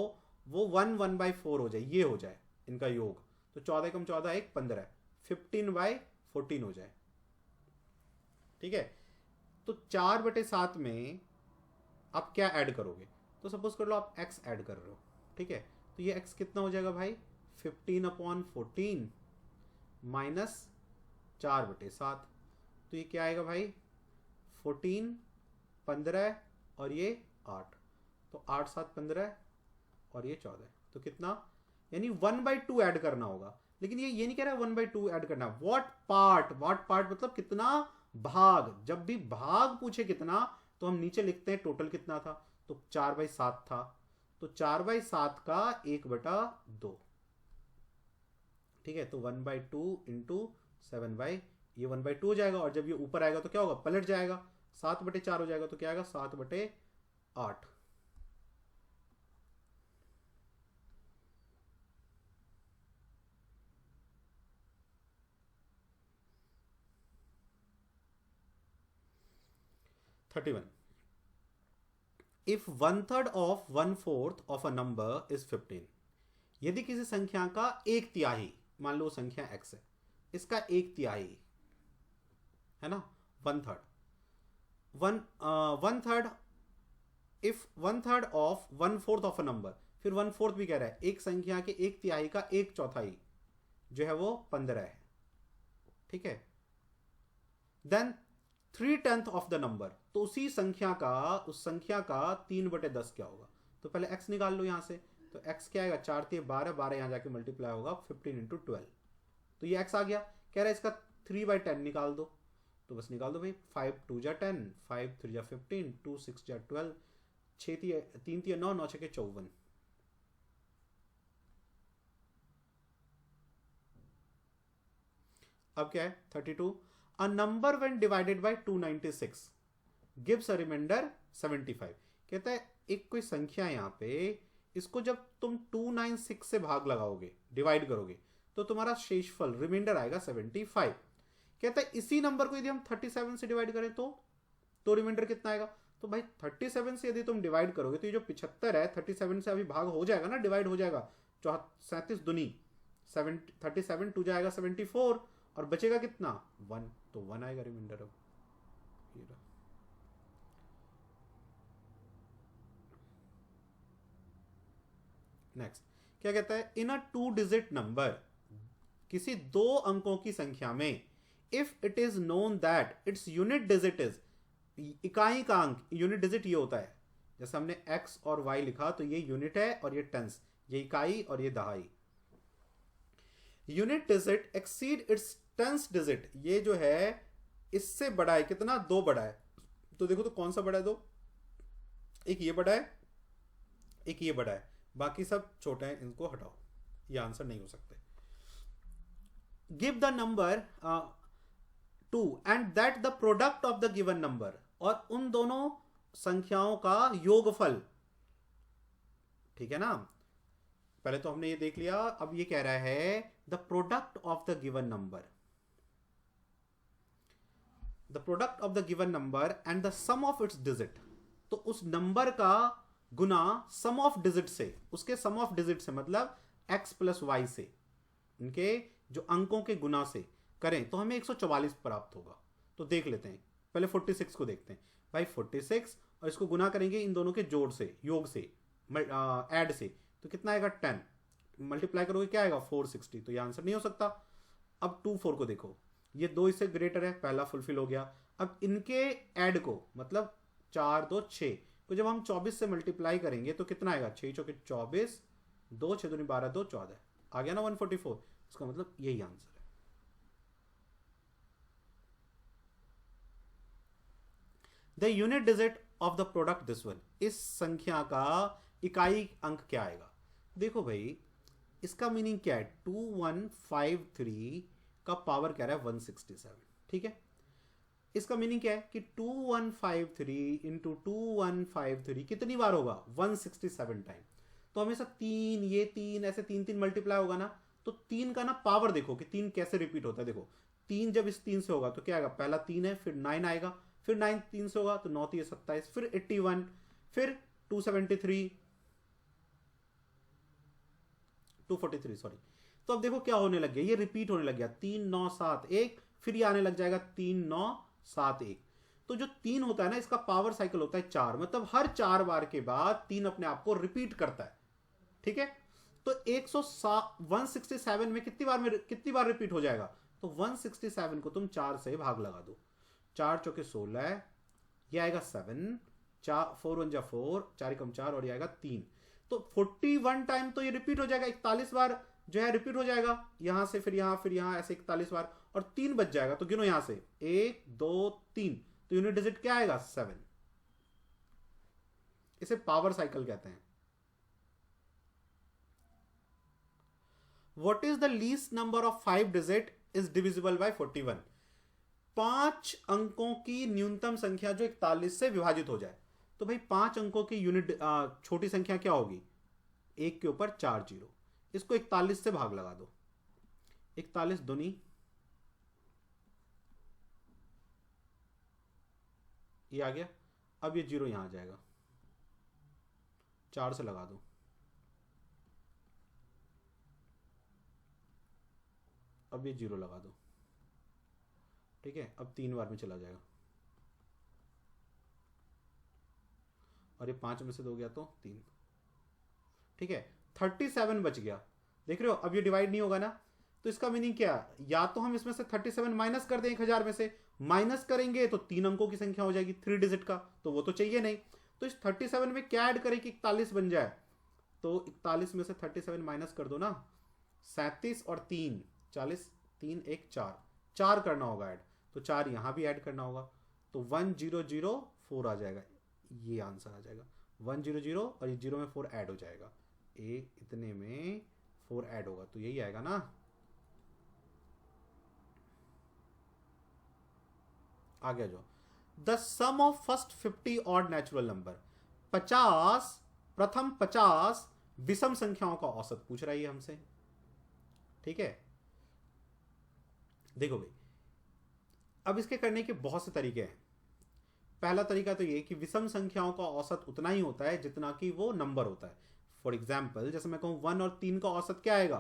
वो 1/4 हो जाए, ये हो जाए इनका योग, तो 14 कम 14 1 15, 15/14 हो जाए। ठीक है, तो 4/7 में आप क्या ऐड करोगे, तो सपोज कर लो आप x ऐड कर रहे हो। ठीक है, तो ये x कितना हो जाएगा भाई, 15/14 माइनस 4/7, तो ये क्या आएगा भाई 14, 15 और ये 8, तो 8 7 15 और ये 14, तो कितना, यानी 1/2 ऐड करना होगा। लेकिन ये नहीं कह रहा है 1/2 ऐड करना, व्हाट पार्ट मतलब कितना भाग, जब भी भाग पूछे कितना तो हम नीचे लिखते हैं टोटल कितना था, तो 4/7 था, तो 4/7 का 1/2। ठीक है, तो 1/2 इंटू 7 ये 1/2 हो जाएगा, और जब ये ऊपर आएगा तो क्या होगा, पलट जाएगा, 7/4 हो जाएगा, तो क्या आएगा 7/8। (31) if 1/3 of 1/4 of a number is 15, यदि किसी संख्या का 1/3, मान लो संख्या x है, इसका 1/3 है ना, 1/3, 1/3 if 1/3 of 1/4 of a number, फिर 1/4 भी कह रहा है, एक संख्या के 1/3 का 1/4 जो है वो 15 है। ठीक है, देन 3/10 ऑफ द नंबर, तो उसी संख्या का, उस संख्या का 3/10 क्या होगा, तो पहले x निकाल लो यहां से, तो x क्या आएगा, 4×3 = 12, यहां जाके मल्टीप्लाई होगा 15 × 12, तो ये x आ गया। कह रहा है इसका 3/10 निकाल दो, तो बस निकाल दो भाई, 5×2 = 10, 5×3 = 15, 2×6 = 12, 3×3 = 9, 9×6 = 54। अब क्या है 32, a number when divided by 296 gives a remainder 75। कहता है एक कोई संख्या यहाँ पे, इसको जब तुम 296 से भाग लगाओगे, डिवाइड करोगे, तो तुम्हारा शेषफल रिमाइंडर आएगा 75। कहता है इसी नंबर को यदि हम 37 से डिवाइड करें तो रिमाइंडर कितना आएगा, तो भाई 37 से यदि तुम डिवाइड करोगे तो ये जो 75 है 37 से अभी भाग हो जाएगा ना, डिवाइड हो जाएगा, 37 दूनी 37, 2 जाएगा 74, और बचेगा कितना 1, तो 1 आएगा रिमाइंडर। अब नेक्स्ट क्या कहता है, इन अ 2 डिजिट नंबर, किसी 2 अंकों की संख्या में, if it is known that its unit digit is, इकाई का अंक, यूनिट डिजिट ये होता है, जैसे हमने x और y लिखा तो ये यूनिट है और ये टेंस, ये इकाई और ये दहाई। Unit digit exceed it's tens digit, ये जो है इससे बड़ा है, कितना 2 बड़ा है, तो देखो तो कौन सा बड़ा है, 2, एक ये बड़ा है, एक ये बड़ा है, बाकी सब छोटे हैं, इनको हटाओ, ये आंसर नहीं हो सकते। Give the number 2 and that the product of the given number, और उन दोनों संख्याओं का योगफल। ठीक है ना, पहले तो हमने ये देख लिया, अब ये कह रहा है the product of the given number, the product of the given number and the sum of its digit, तो उस नंबर का गुना सम ऑफ डिजिट से, उसके सम ऑफ डिजिट से मतलब x प्लस वाई से, उनके जो अंकों के गुना से करें तो हमें 144 प्राप्त होगा। तो देख लेते हैं, पहले 46 को देखते हैं भाई, 46 और इसको गुना करेंगे इन दोनों के जोड़ से, योग से, ऐड से, तो कितना आएगा 10, मल्टीप्लाई करोगे क्या आएगा 460, तो ये आंसर नहीं हो सकता। अब 24 को देखो, ये 2 इससे ग्रेटर है, पहला फुलफिल हो गया। अब इनके ऐड को, मतलब 4 2 6 को जब हम 24 से मल्टीप्लाई करेंगे तो कितना आएगा, 6 चौके 24, 2 6 दूनी 12, 2 14, आ गया ना 144, इसका मतलब यही आंसर है। The unit digit of the product this one, इस संख्या का इकाई अंक क्या आएगा। देखो भाई इसका मीनिंग क्या है, 2153 का पावर क्या रहा है 167। ठीक है, इसका मीनिंग क्या है कि 2153 इंटू 2153 कितनी बार होगा 167 टाइम, तो हमेशा 3, ये 3, ऐसे 3 3 मल्टीप्लाई होगा ना, तो 3 का ना पावर देखो कि 3 कैसे रिपीट होता है। देखो 3 जब इस 3 से होगा तो क्या आएगा, पहला 3 है, फिर 9 आएगा, फिर 9 3 से होगा तो 9 3 27, फिर 81, फिर 273, 243 सॉरी। तो अब देखो क्या होने लग गया, ये रिपीट होने लग गया, 3 9 7 1, फिर ये आने लग जाएगा 3 9 7 1। तो जो 3 होता है ना, इसका पावर साइकिल होता है 4, मतलब हर 4 बार के बाद 3 अपने आप को रिपीट करता है। ठीक है, तो 167 में कितनी बार रिपीट हो जाएगा, तो 167 को तुम 4 से भाग लगा दो, 4 चौके 16, ये आएगा 7, 4 1 4, 4 कम 4, और ये आएगा 3, तो 41 टाइम तो ये रिपीट हो जाएगा, 41 बार जो है रिपीट हो जाएगा, यहां से फिर यहां फिर यहां, ऐसे 41 बार, और 3 बच जाएगा। तो गिनो यहां से 1 2 3, तो यूनिट डिजिट क्या आएगा 7। इसे पावर साइकिल कहते हैं। What is the least number of 5 digit is divisible by 41? 5 अंकों की न्यूनतम संख्या जो 41 से विभाजित हो जाए। तो भाई 5 अंकों की यूनिट छोटी संख्या क्या होगी, 1 के ऊपर 4 जीरो। इसको 41 से भाग लगा दो, 41 दूनी, ये आ गया। अब ये जीरो यहां आ जाएगा, 4 से लगा दो, अब ये जीरो लगा दो, ठीक है। अब 3 बार में चला जाएगा, और ये 5 में से 2 गया तो 3, ठीक है। 37 बच गया, देख रहे हो। अब ये डिवाइड नहीं होगा ना, तो इसका मीनिंग क्या, या तो हम इसमें से 37 माइनस कर दें 1000 में से, माइनस करेंगे तो 3 अंकों की संख्या हो जाएगी 3 डिजिट का, तो वो तो चाहिए नहीं। तो इस 37 में क्या ऐड करें कि 41 बन जाए, तो 41 में से 37 माइनस कर दो ना, 37 और 3 40, 3 1 4, 4 करना होगा ऐड, तो 4 यहां भी ऐड करना होगा, तो 1004 आ जाएगा, ये आंसर आ जाएगा 100, और ये 0 में 4 ऐड हो जाएगा, इतने में 4 ऐड होगा, तो यही आएगा ना। आ गया जो the sum of first 50 odd natural number, 50 प्रथम 50 विषम संख्याओं का औसत पूछ रहा है हमसे, ठीक है। देखो भाई, अब इसके करने के बहुत से तरीके हैं। पहला तरीका तो ये कि विषम संख्याओं का औसत उतना ही होता है जितना कि वो नंबर होता है। फॉर एग्जाम्पल जैसे मैं कहूं 1 और 3 का औसत क्या आएगा,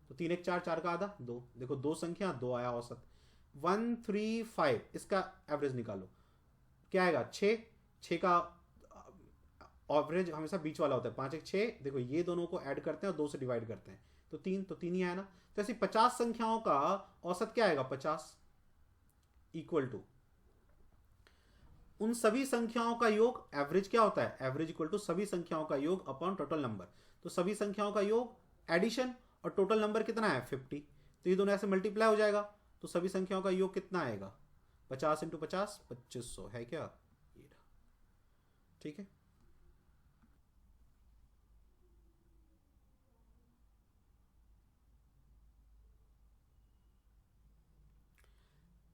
तो 3 1 4, 4 का आधा 2, देखो 2 संख्या 2 आया औसत। 1 3 5 इसका एवरेज निकालो, क्या आएगा 6, 6 का एवरेज हमेशा बीच वाला होता है, 5 1 6, देखो ये दोनों को ऐड करते हैं और 2 से डिवाइड करते हैं, तो 3 ही आया ना। तो ऐसी 50 संख्याओं का औसत क्या आएगा 50, इक्वल टू उन सभी संख्याओं का योग, एवरेज क्या होता है, एवरेज इक्वल टू सभी संख्याओं का योग अपॉन टोटल नंबर। तो सभी संख्याओं का योग एडिशन, और टोटल नंबर कितना है 50, तो ये दोनों ऐसे मल्टीप्लाई हो जाएगा, तो सभी संख्याओं का योग कितना आएगा 50 इंटू 50, 2500 है क्या, ठीक है।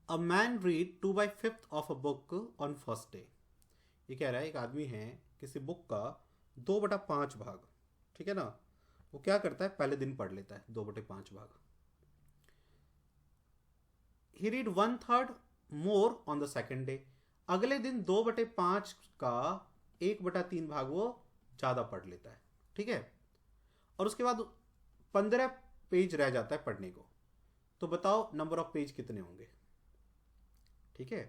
A man read 2/5 of a book on first day. ये कह रहा है एक आदमी है किसी बुक का 2/5 भाग, ठीक है ना, वो क्या करता है पहले दिन पढ़ लेता है 2/5 भाग। He read 1/3 more on the second day, अगले दिन 2/5 का 1/3 भाग वो ज़्यादा पढ़ लेता है, ठीक है। और उसके बाद 15 पेज रह जाता है पढ़ने को, तो बताओ नंबर ऑफ पेज कितने होंगे, ठीक है।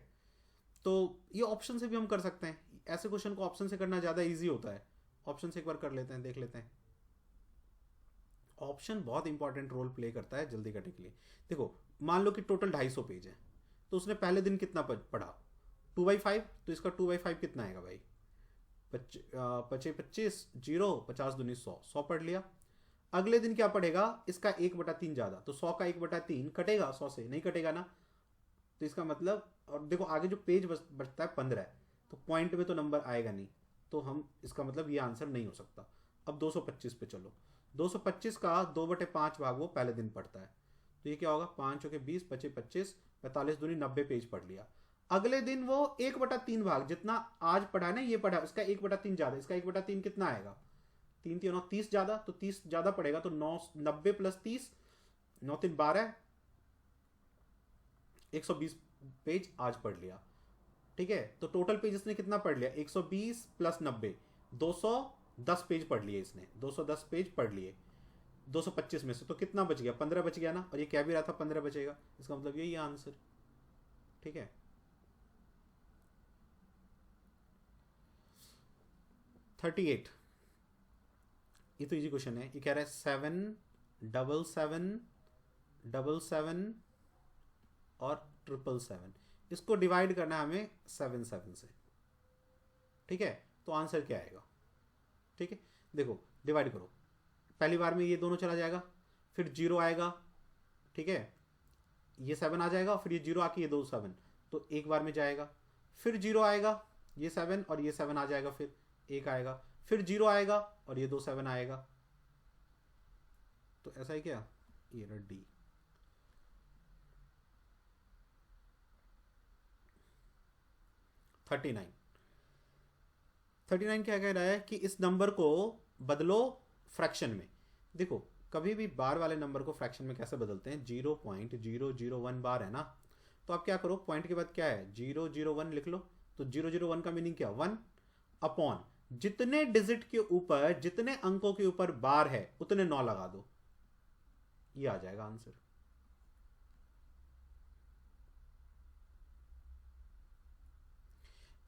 तो ये ऑप्शन से भी हम कर सकते हैं, ऐसे क्वेश्चन को ऑप्शन से करना ज़्यादा इजी होता है। ऑप्शन से एक बार कर लेते हैं, देख लेते हैं। ऑप्शन बहुत इंपॉर्टेंट रोल प्ले करता है जल्दी करने के लिए। देखो मान लो कि टोटल 250 पेज है, तो उसने पहले दिन कितना पढ़ा 2/5, तो इसका 2/5 कितना आएगा भाई, 25 जीरो, 50 दूनी 100, 100 पढ़ लिया। अगले दिन क्या पढ़ेगा, इसका 1/3 ज़्यादा, तो 100 का 1/3 कटेगा, 100 से नहीं कटेगा ना, तो इसका मतलब, और देखो आगे जो पेज बचता है 15 है, तो पॉइंट में तो नंबर आएगा नहीं, तो हम इसका मतलब ये आंसर नहीं हो सकता। अब 225 पे चलो, 225 का 2/5 भाग वो पहले दिन पढ़ता है, तो ये क्या होगा 5 के 20, 25 25, 45 दूनी 90 पेज पढ़ लिया। अगले दिन वो 1/3 भाग, जितना आज पढ़ा है ना ये पढ़ा, इसका 1/3 ज़्यादा, इसका 1/3 कितना आएगा 3 3 9 30 ज़्यादा, तो 30 ज़्यादा पड़ेगा, तो 90 प्लस 30, 9 3 12, 120 पेज आज पढ़ लिया, ठीक है। तो टोटल पेज इसने कितना पढ़ लिया 120 प्लस 90, 210 पेज पढ़ लिए इसने, 210 पेज पढ़ लिए 225 में से, तो कितना बच गया 15 बच गया ना, और ये कह भी रहा था 15 बचेगा, इसका मतलब यही आंसर, ठीक है। 38, ये तो इजी क्वेश्चन है। ये कह रहा है 7 7 7 7 और 7 इसको डिवाइड करना है हमें 7 7 से, ठीक है। तो आंसर क्या आएगा, ठीक है। देखो डिवाइड करो, पहली बार में ये दोनों चला जाएगा, फिर 0 आएगा, ठीक है, ये 7 आ जाएगा, फिर ये 0 आके ये 2 7, तो एक बार में जाएगा, फिर 0 आएगा, ये 7 और ये 7 आ जाएगा, फिर एक आएगा, फिर 0 आएगा और ये 2 7 आएगा। तो ऐसा है क्या, ये रहा डी। थर्टी नाइन क्या कह रहा है कि इस नंबर को बदलो फ्रैक्शन में। देखो कभी भी बार वाले नंबर को फ्रैक्शन में कैसे बदलते हैं, 0.001 बार है ना, तो आप क्या करो, पॉइंट के बाद क्या है 001 लिख लो। तो 001 का मीनिंग क्या, 1 अपॉन जितने डिजिट के ऊपर, जितने अंकों के ऊपर बार है उतने 9 लगा दो, ये आ जाएगा आंसर।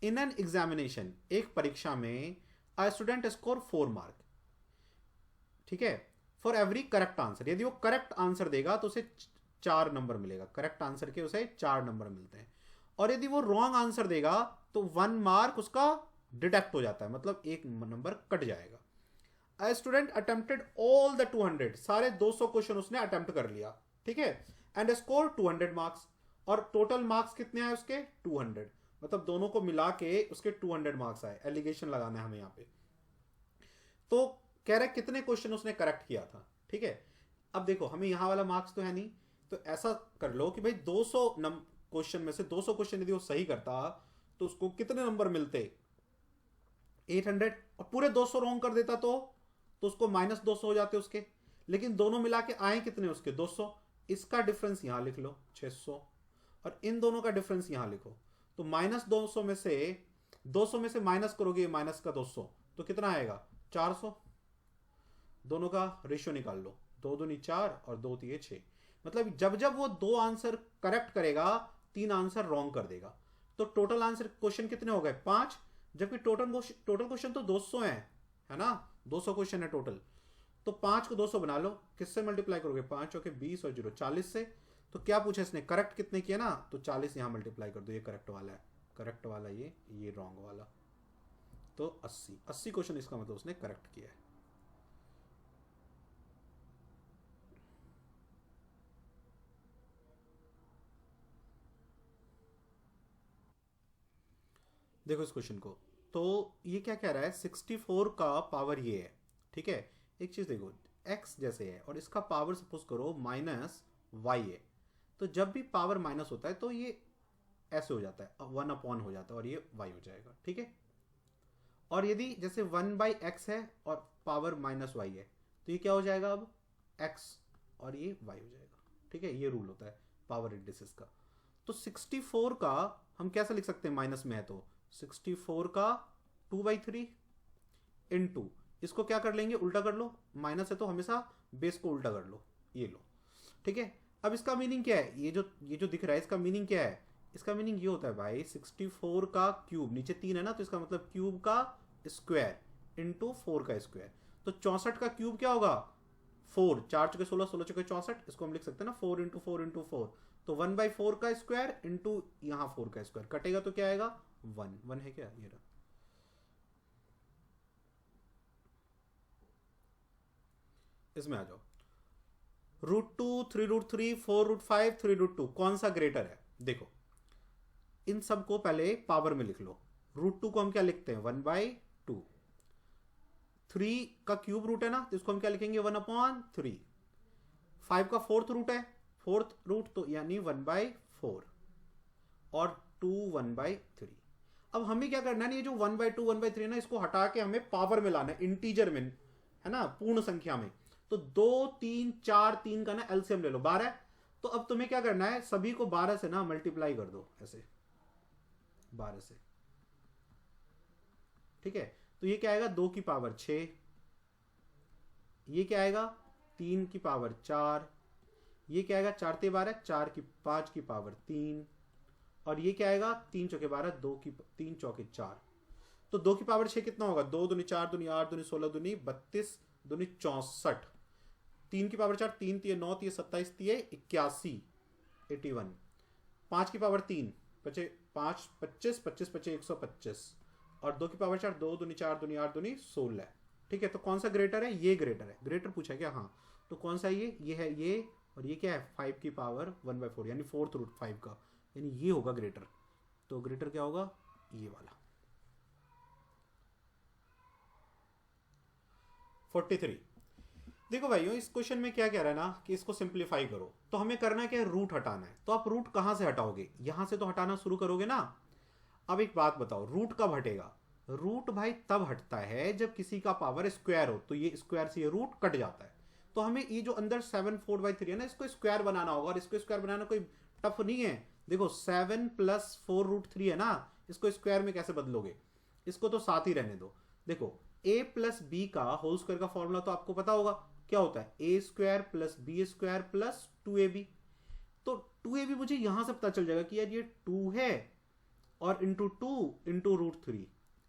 इन एन एग्जामिनेशन, एक परीक्षा में, अ स्टूडेंट स्कोर 4 मार्क, ठीक है, फॉर एवरी करेक्ट आंसर। यदि वो करेक्ट आंसर देगा तो उसे 4 नंबर मिलेगा, करेक्ट आंसर के उसे 4 नंबर मिलते हैं। और यदि वो रॉन्ग आंसर देगा तो 1 मार्क उसका डिडक्ट हो जाता है, मतलब एक नंबर कट जाएगा। A student attempted all the 200, सारे 200 क्वेश्चन उसने अटेम्प्ट कर लिया, ठीक है, एंड स्कोर 200 मार्क्स, और टोटल मार्क्स कितने आए उसके 200, मतलब दोनों को मिला के उसके 200 मार्क्स आए। एलिगेशन लगाना है हमें यहाँ पे। तो कह रहा है कितने क्वेश्चन उसने करेक्ट किया था, ठीक है। अब देखो हमें यहाँ वाला मार्क्स तो है नहीं, तो ऐसा कर लो कि भाई 200 क्वेश्चन में से 200 क्वेश्चन यदि वो सही करता तो उसको कितने नंबर मिलते, 800, और पूरे 200 रॉन्ग कर देता तो उसको -200 हो जाते उसके। लेकिन दोनों मिला के आए कितने उसके 200, इसका डिफरेंस यहां लिख लो 600, और इन दोनों का डिफरेंस यहां लिखो। तो -200 में से 200 में से माइनस करोगे माइनस का 200 तो कितना आएगा 400। दोनों का रेशियो निकाल लो, 2 दूनी 4 और 2 तिये 6, मतलब जब जब वो 2 आंसर करेक्ट करेगा 3 आंसर रॉन्ग कर देगा। तो टोटल आंसर क्वेश्चन कितने हो गए 5, जबकि टोटल क्वेश्चन तो 200 है ना, 200 क्वेश्चन है टोटल। तो 5 को 200 बना लो, किससे मल्टीप्लाई करोगे, 5 के 20 और 0 40 से। तो क्या पूछा इसने, करेक्ट कितने किया ना, तो 40 यहां मल्टीप्लाई कर दो, ये करेक्ट वाला है, करेक्ट वाला ये रॉन्ग वाला, तो 80 क्वेश्चन इसका मतलब उसने करेक्ट किया है। देखो इस क्वेश्चन को, तो ये क्या कह रहा है 64 का पावर ये है, ठीक है। एक चीज देखो, x जैसे है और इसका पावर सपोज करो -y है, तो जब भी पावर माइनस होता है तो ये ऐसे हो जाता है 1 अपॉन हो जाता है और ये y हो जाएगा, ठीक है। और यदि जैसे 1/x है और पावर -y है तो ये क्या हो जाएगा अब x और ये y हो जाएगा, ठीक है। ये रूल होता है पावर इंडिसेस का। तो 64 का हम कैसे लिख सकते हैं, माइनस में है तो 64 का 2/3 इंटू, इसको क्या कर लेंगे उल्टा कर लो, माइनस है तो हमेशा बेस को उल्टा कर लो, ये लो, ठीक है। अब इसका मीनिंग क्या है, ये जो दिख रहा है इसका मीनिंग क्या है, इसका मीनिंग ये होता है भाई 64 का क्यूब, नीचे 3 है ना तो इसका मतलब क्यूब का स्क्वायर इंटू 4 का स्क्वायर। तो 64 का क्यूब क्या होगा 4, 4 चुके 16, 16 चुके 64, इसको हम लिख सकते हैं ना 4 इंटू 4 इंटू 4, तो 1/4 का स्क्वायर इंटू यहां 4 का स्क्वायर, कटेगा तो क्या आएगा 1 है क्या, ये रहा। इसमें आ जाओ, √2, 3√3, 4√5, 3√2 कौन सा ग्रेटर है। देखो इन सबको पहले पावर में लिख लो, √2 को हम क्या लिखते हैं 1/2, 3 का क्यूब रूट है ना तो इसको हम क्या लिखेंगे 1/3, 5 का 4th रूट है, 4th रूट तो यानी 1/4, और 2 1/3। अब हमें क्या करना है, ये जो 1/2 1/3 ना इसको हटा के हमें पावर में लाना है, इंटीजर में है ना, पूर्ण संख्या में। तो 2 3 4 3 का ना एलसीएम ले लो 12। तो अब तुम्हें क्या करना है, सभी को 12 से ना मल्टीप्लाई कर दो, ऐसे 12 से, ठीक है। तो ये क्या आएगा 2 की पावर 6, ये क्या आएगा 3 की पावर 4, ये क्या आएगा 4 ते 12, 4 की 5 की पावर 3, और ये क्या आएगा 3 चौके 12, 2 की 3 चौके 4। तो 2 की पावर 6 कितना होगा, 2 दूनी 4 दूनी 8 दूनी 16 दूनी 32 दूनी 64, 3 की पावर 4, 3 तिये 9 तिये 27 तिये 81, 81, 5 की पावर 3 बचे 5 25 25 बचे 125, और 2 की पावर 4, 2 दूनी 4 दूनी 8 दूनी 16, ठीक है, तो कौन सा ग्रेटर है, ये ग्रेटर है, ग्रेटर पूछा क्या, हाँ, तो कौन सा ये है ये, और ये क्या है 5 की पावर 1/4 यानी फोर्थ रूट 5 का, यानी ये होगा ग्रेटर। तो ग्रेटर क्या होगा, ये वाला। 43। देखो भाइयों, इस क्वेश्चन में क्या कह रहा है ना कि इसको सिंप्लीफाई करो, तो हमें करना क्या है, रूट हटाना है। तो आप रूट कहां से हटाओगे, यहां से तो हटाना शुरू करोगे ना। अब एक बात बताओ, रूट कब हटेगा, रूट भाई तब हटता है जब किसी का पावर स्क्वायर हो, तो ये स्क्वायर से ये रूट कट जाता है। तो हमें ये जो अंदर 7/4/3 है ना, इसको स्क्वायर बनाना होगा, और इसको स्क्वायर बनाना कोई टफ नहीं है। देखो 7 + 4√3 है ना, इसको स्क्वायर में कैसे बदलोगे, इसको तो साथ ही रहने दो। देखो a+b का होल स्क्वायर का फॉर्मूला तो आपको पता होगा, क्या होता है, a² + b² + 2ab। तो 2ab मुझे यहां से पता चल जाएगा कि यार ये 2 है, और इंटू 2 इंटू √3।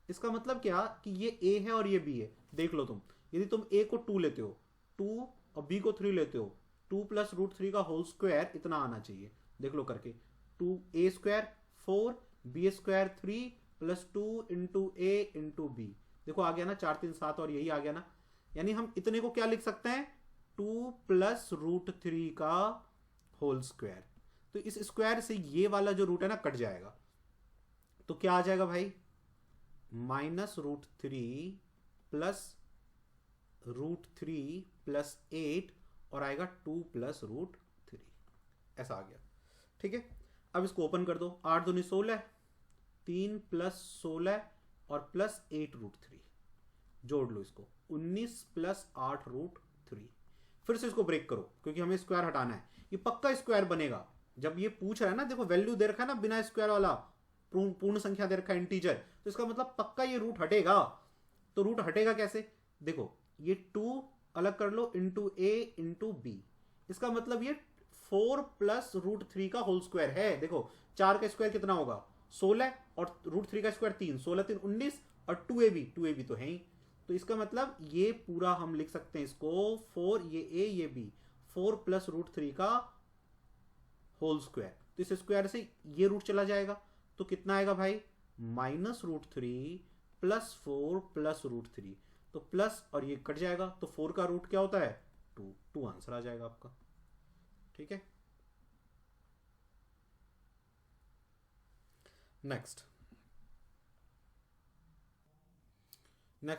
इसका मतलब क्या कि ये a है और ये b है। देख लो तुम, यदि तुम a को 2 लेते हो 2 और b को 3 लेते हो, 2 + √3 का होल स्क्वायर इतना आना चाहिए। देख लो करके, 2a² 4 b² 3 + 2 into a into b। देखो आ गया ना, 4 3 7, और यही आ गया ना। यानी हम इतने को क्या लिख सकते हैं, 2 + √3 का होल स्क्वायर। तो इस स्क्वायर से ये वाला जो रूट है ना कट जाएगा, तो क्या आ जाएगा भाई, -√3 + √3 + 8, और आएगा 2 + √3, ऐसा आ गया। ठीक है, अब इसको ओपन कर दो, 8 दूनी 16, 3 + 16 और +8√3, जोड़ लो इसको, 19 + 8√3। फिर से इसको ब्रेक करो, क्योंकि हमें स्क्वायर हटाना है, ये पक्का स्क्वायर बनेगा। जब ये पूछ रहा है ना, देखो वैल्यू दे रखा है ना बिना स्क्वायर वाला, पूर्ण संख्या दे रखा है इंटीजर, तो इसका मतलब पक्का ये रूट हटेगा। तो रूट हटेगा कैसे, देखो ये 2 अलग कर लो, इंटू a इंटू b। इसका मतलब ये 4 + √3 का होल स्क्वायर है। देखो 4 का स्क्वायर कितना होगा 16, और √3 का स्क्वायर 3, 16 3 19, और 2ab तो है ही। तो इसका मतलब ये पूरा हम लिख सकते हैं इसको 4, ये a ये b, 4 + √3 का होल स्क्वायर। तो इस स्क्वायर से ये रूट चला जाएगा, तो कितना आएगा भाई, -√3 + 4 + √3। तो प्लस और ये कट जाएगा, तो 4 का रूट क्या होता है 2, 2 आंसर आ जाएगा आपका। ठीक है, नेक्स्ट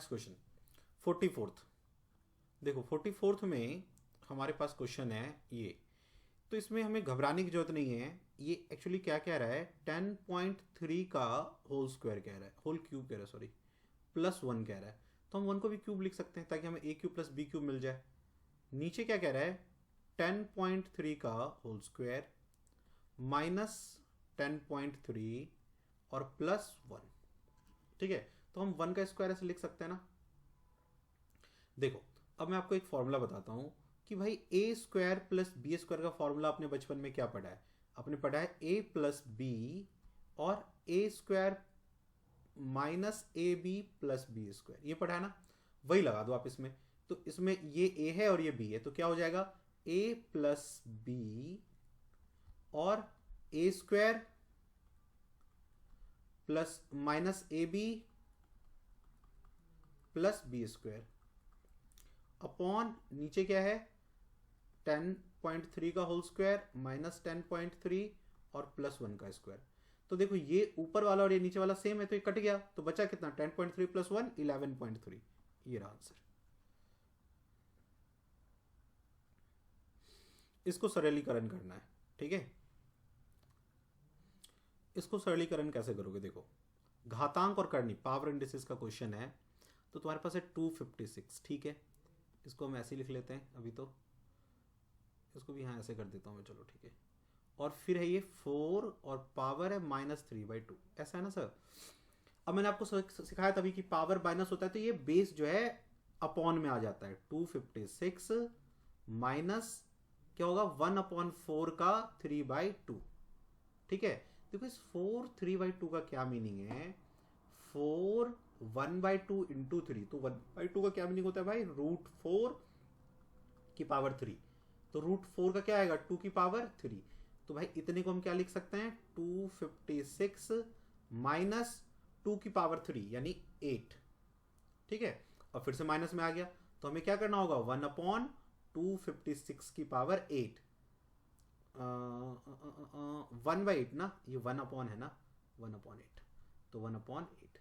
क्वेश्चन 44th। देखो 44th में हमारे पास क्वेश्चन है ये, तो इसमें हमें घबराने की जरूरत नहीं है। ये एक्चुअली क्या कह रहा है, 10.3 का होल स्क्वायर कह रहा है, होल क्यूब कह रहा है, सॉरी, +1 कह रहा है। तो हम 1 को भी क्यूब लिख सकते हैं, ताकि हमें a³ + b³ मिल जाए। नीचे क्या कह रहा है, 10.3 का होल स्क्वायर -10.3 और +1। ठीक है, तो हम 1 का स्क्वायर ऐसे लिख सकते हैं ना। देखो अब मैं आपको एक फॉर्मूला बताता हूँ कि भाई a² + b² का फॉर्मूला आपने बचपन में क्या पढ़ा है, आपने पढ़ा है a + b और a² -ab + b², ये पढ़ा है ना, वही लगा दो आप इसमें। तो इसमें ये a है और ये b है, तो क्या हो जाएगा a + b और a² plus -ab + b² upon नीचे क्या है 10.3 का होल स्क्वायर -10.3 और +1 का स्क्वायर। तो देखो ये ऊपर वाला और ये नीचे वाला सेम है, तो ये कट गया, तो बचा कितना 10.3 + 1 11.3, ये रहा आंसर। इसको सरलीकरण करना है। ठीक है, इसको सरलीकरण कैसे करोगे, देखो घातांक और करनी पावर इंडिसेस का क्वेश्चन है, तो तुम्हारे पास है 256। ठीक है, इसको हम ऐसे ही लिख लेते हैं, अभी तो इसको भी यहाँ ऐसे कर देता हूँ मैं, चलो ठीक है। और फिर है ये 4 और पावर है -3/2, ऐसा है ना सर। अब मैंने आपको सिखाया तभी कि पावर माइनस होता है, तो ये बेस जो है अपॉन में आ जाता है। 256 माइनस क्या होगा 1/4 का 3/2। ठीक है, देखो इस 4 3/2 का क्या मीनिंग है, 4 1/2 इंटू 3, तो 1/2 का क्या मीनिंग होता है भाई, √4 की पावर 3। तो √4 का क्या आएगा 2 की पावर 3। तो भाई इतने को हम क्या लिख सकते हैं 256 माइनस 2 की पावर 3 यानी 8। ठीक है, और फिर से माइनस में आ गया, तो हमें क्या करना होगा, 1/256 की पावर 8, 1/8 ना, ये 1 है ना, 1/8, तो 1/8,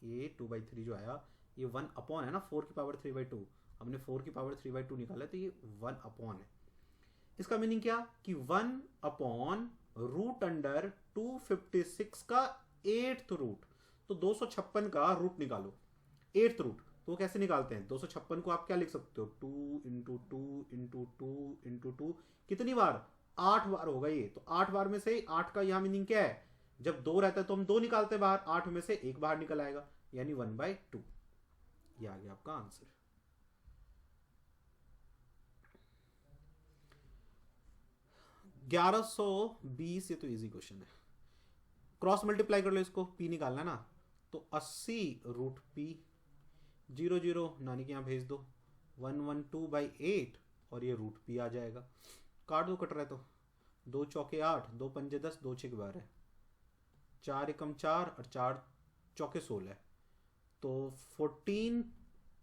ये 2/3 जो आया ये 1 है ना, 4 की पावर 3/2, हमने 4 की पावर 3/2 निकाला, तो ये 1 है। इसका मीनिंग क्या कि 1/√256 का 8th रूट, तो 256 का रूट निकालो, 8th रूट। तो कैसे निकालते हैं, 256 को आप क्या लिख सकते हो, 2 इंटू 2 इंटू 2 इंटू 2, कितनी बार, 8 बार होगा ये। तो 8 बार में से 8 का यहां मीनिंग क्या है, जब 2 रहता है तो हम 2 निकालते हैं बाहर, 8 में से 1 बाहर निकल आएगा, यानी 1/2। ये आ गया आपका आंसर। $1120, ये तो इजी क्वेश्चन है। क्रॉस मल्टीप्लाई कर लो इसको, पी निकालना ना, तो 80√p, 0 0 नानी के यहाँ भेज दो, 112/8 और ये √p आ जाएगा। काट दो, कट रहा है तो, 2 चौके 8, 2 पंजे 10, 2 6 12, 4 एकम 4 और 4 चौके 16, तो 14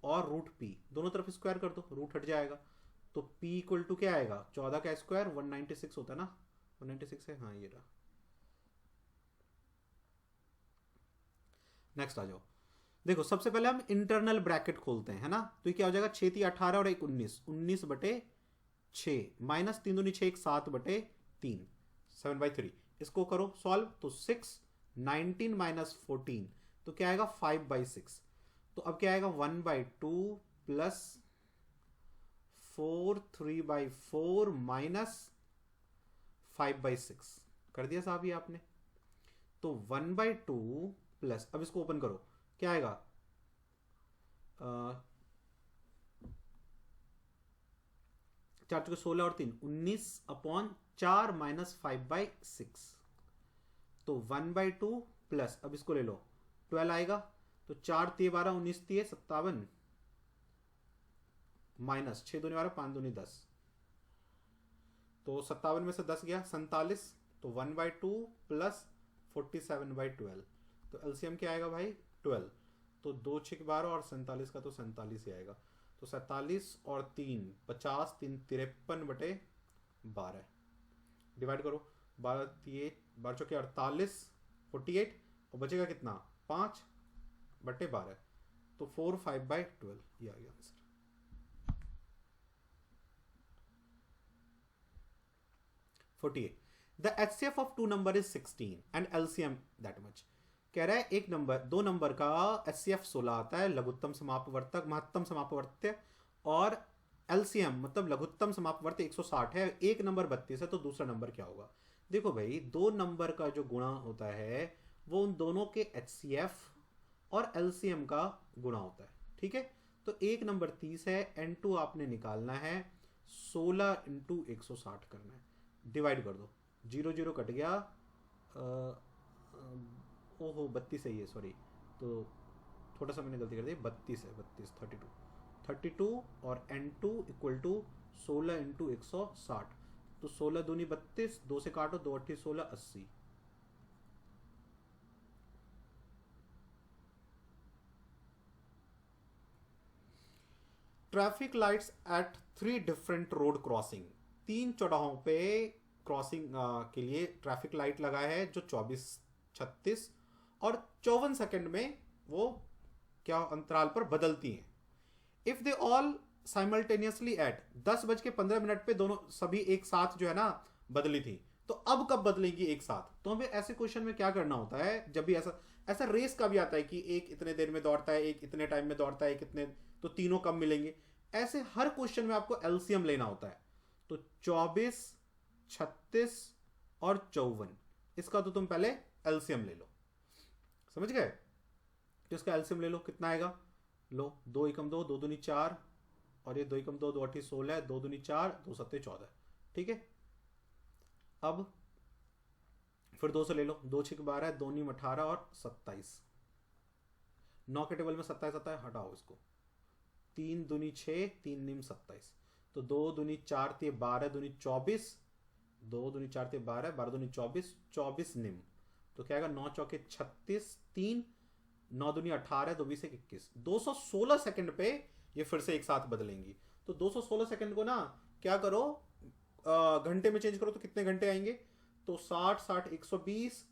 और √p दोनों तरफ स्क्वायर कर दो, रूट हट जाएगा, तो p इक्वल टू क्या आएगा, 14 का स्क्वायर 196 होता है ना, 196 है, हाँ ये रहा। नेक्स्ट आ जाओ, देखो सबसे पहले हम इंटरनल ब्रैकेट खोलते हैं, है ना, तो ये क्या हो जाएगा, 6 3 18 और 1 19, 19/6 माइनस 3 दूनी 6 1/7/3, 7/3, इसको करो सॉल्व, तो 6 19 माइनस 14, तो क्या आएगा 5/6, तो अब क्या आएगा 1/2 प्लस 4 3/4 माइनस 5/6, कर दिया साहब ये आपने। तो 1/2 प्लस, अब इसको ओपन करो, क्या आएगा, 4 चौके 16 और 3 19/4 माइनस 5/6, तो 1/2 प्लस, अब इसको ले लो 12 आएगा, तो 4 3 12 19 3 57 माइनस 6 दूनी 12 5 दूनी 10, तो 57 में से 10 गया 47, तो 1/2 प्लस 47/12, तो एलसीएम क्या आएगा भाई 12, तो 2 6 12 और 47 का तो 47 ही आएगा, तो 47 और 3 50, 3 53/12, डिवाइड करो, 12 चौके 48, 48 और बचेगा कितना 5/12, तो 4 5/12, ये आ गया answer. The HCF of two number is 16 and LCM that much। कह रहा है एक नंबर, दो नंबर का HCF 16 आता है, लघुत्तम समापवर्तक महत्तम समापवर्त्य, और LCM मतलब लघुत्तम समापवर्त्य 160 है, एक नंबर 32 है, तो दूसरा नंबर क्या होगा। देखो भाई, दो नंबर का जो गुणा होता है वो उन दोनों के HCF और LCM का गुणा होता है, ठीक है। तो एक नंबर 30 है, N2 आपने निकालना है, 16 इंटू 160 करना है, डिवाइड कर दो, 0 0 कट गया, ओहो 32 है ये, सॉरी, तो थोड़ा सा मैंने गलती कर दी, 32 है, 32 32 और N2 इक्वल टू 16 इंटू 160, तो 16 दूनी 32, 2 से काटो, 2 8 16 80, traffic lights at 3 different road crossing, 3 चौराहों पे क्रॉसिंग के लिए ट्रैफिक लाइट लगा है, जो 24 36 और 54 सेकंड में वो क्या अंतराल पर बदलती हैं। If they all simultaneously eight 10:15 पे दोनों सभी एक साथ जो है ना बदली थी, तो अब कब बदलेगी एक साथ। तो हमें ऐसे क्वेश्चन में क्या करना होता है, जब भी ऐसा ऐसा रेस का भी आता है कि एक इतने देर में दौड़ता है, एक इतने टाइम में दौड़ता है, एक इतने, तो तीनों कब मिलेंगे, ऐसे हर क्वेश्चन में आपको एलसीएम लेना होता है। तो 24 36 और 54, इसका तो तुम पहले एलसीएम ले लो, समझ गए। तो इसका एलसीएम ले लो, कितना आएगा, लो 2 एकम 2, 2 दूनी 4 और ये 2 एकम 2, 2 8 16, 2 दूनी 4, 2 7 14, ठीक है। अब फिर 2 से ले लो, 2 6 12, 2 नीम 18 और 27, 9 के टेबल में 27 आता है, हटाओ इसको, 3 दूनी 6, 3 नीम 27, तो 2 दूनी 4 थे 12 दूनी 24, 2 दूनी 4 थे 12, 12 दूनी 24, 24 निम, तो क्या आएगा 9 चौके 36, 3 9 दूनी 18, 2 बीस 21, 216 सेकंड पे ये फिर से एक साथ बदलेंगी। तो 216 सेकंड को ना क्या करो, घंटे में चेंज करो तो कितने घंटे आएंगे, तो 60 60 120,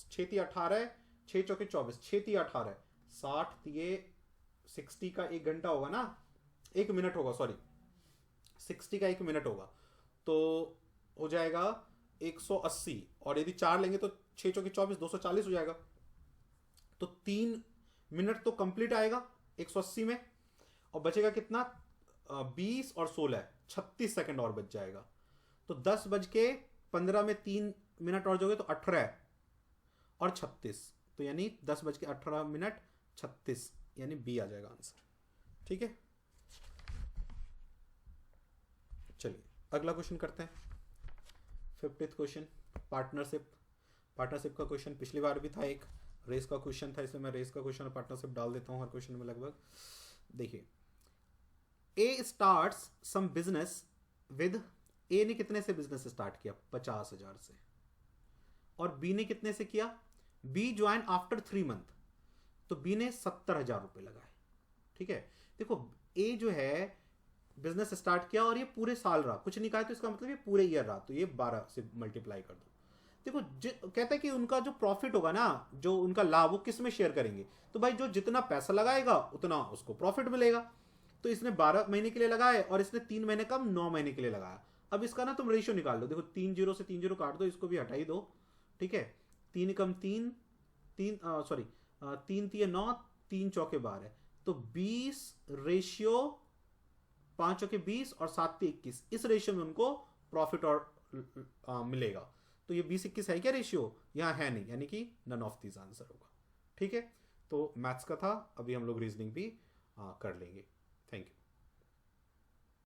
6 × 3 = 18, 6 × 4 = 24, 6 × 3 = 18, 60 ये 60 का 1 घंटा होगा ना, 1 मिनट होगा, सॉरी 60 का 1 मिनट होगा, तो हो जाएगा 180, और यदि 4 लेंगे तो 6 × 4 = 24, 240 हो जाएगा। तो 3 मिनट तो कंप्लीट आएगा 180 में, और बचेगा कितना, 20 और 16, 36 सेकंड और बच जाएगा। तो 10:15 में 3 मिनट और जोगे तो 18 और 36, तो यानी 10:18 36, यानी बी आ जाएगा आंसर। ठीक है, चलिए अगला क्वेश्चन करते हैं। 50th question, partnership. पार्टनरशिप का क्वेश्चन पिछली बार भी था, एक रेस का क्वेश्चन था, इसमें मैं रेस का क्वेश्चन और पार्टनरशिप डाल देता हूँ हर क्वेश्चन में लगभग। देखिए, ए स्टार्ट्स सम बिजनेस विद, ए ने कितने से बिजनेस स्टार्ट किया, 50,000 से, और बी ने कितने से किया, बी ज्वाइन आफ्टर 3 मंथ, तो बी ने 70,000 रुपये लगाए। ठीक है, देखो ए जो है बिजनेस स्टार्ट किया और ये पूरे साल रहा, कुछ नहीं कहा, तो इसका मतलब ये पूरे ईयर रहा, तो ये 12 से मल्टीप्लाई कर दो। देखो कहता है कि उनका जो प्रॉफिट होगा ना, जो उनका लाभ, वो किस में शेयर करेंगे, तो भाई जो जितना पैसा लगाएगा उतना उसको प्रॉफिट मिलेगा। तो इसने 12 महीने के लिए लगाए और इसने 3 महीने कम 9 महीने के लिए लगाया। अब इसका ना तुम रेशियो निकाल लो, देखो 3 0 से 3 0 काट दो, इसको भी हटा ही दो। ठीक है, 3 कम 3, 3 सॉरी 3 3 9, 3 चौके 12, तो 20 रेशियो 5 चौके 20 और 7 3 21, इस रेशियो में उनको प्रॉफिट और मिलेगा। तो ये 20 21 है क्या रेशियो, यहाँ है नहीं, यानी कि नन ऑफ दीज आंसर होगा। ठीक है, तो मैथ्स का था, अभी हम लोग रीजनिंग भी कर लेंगे। Thank you.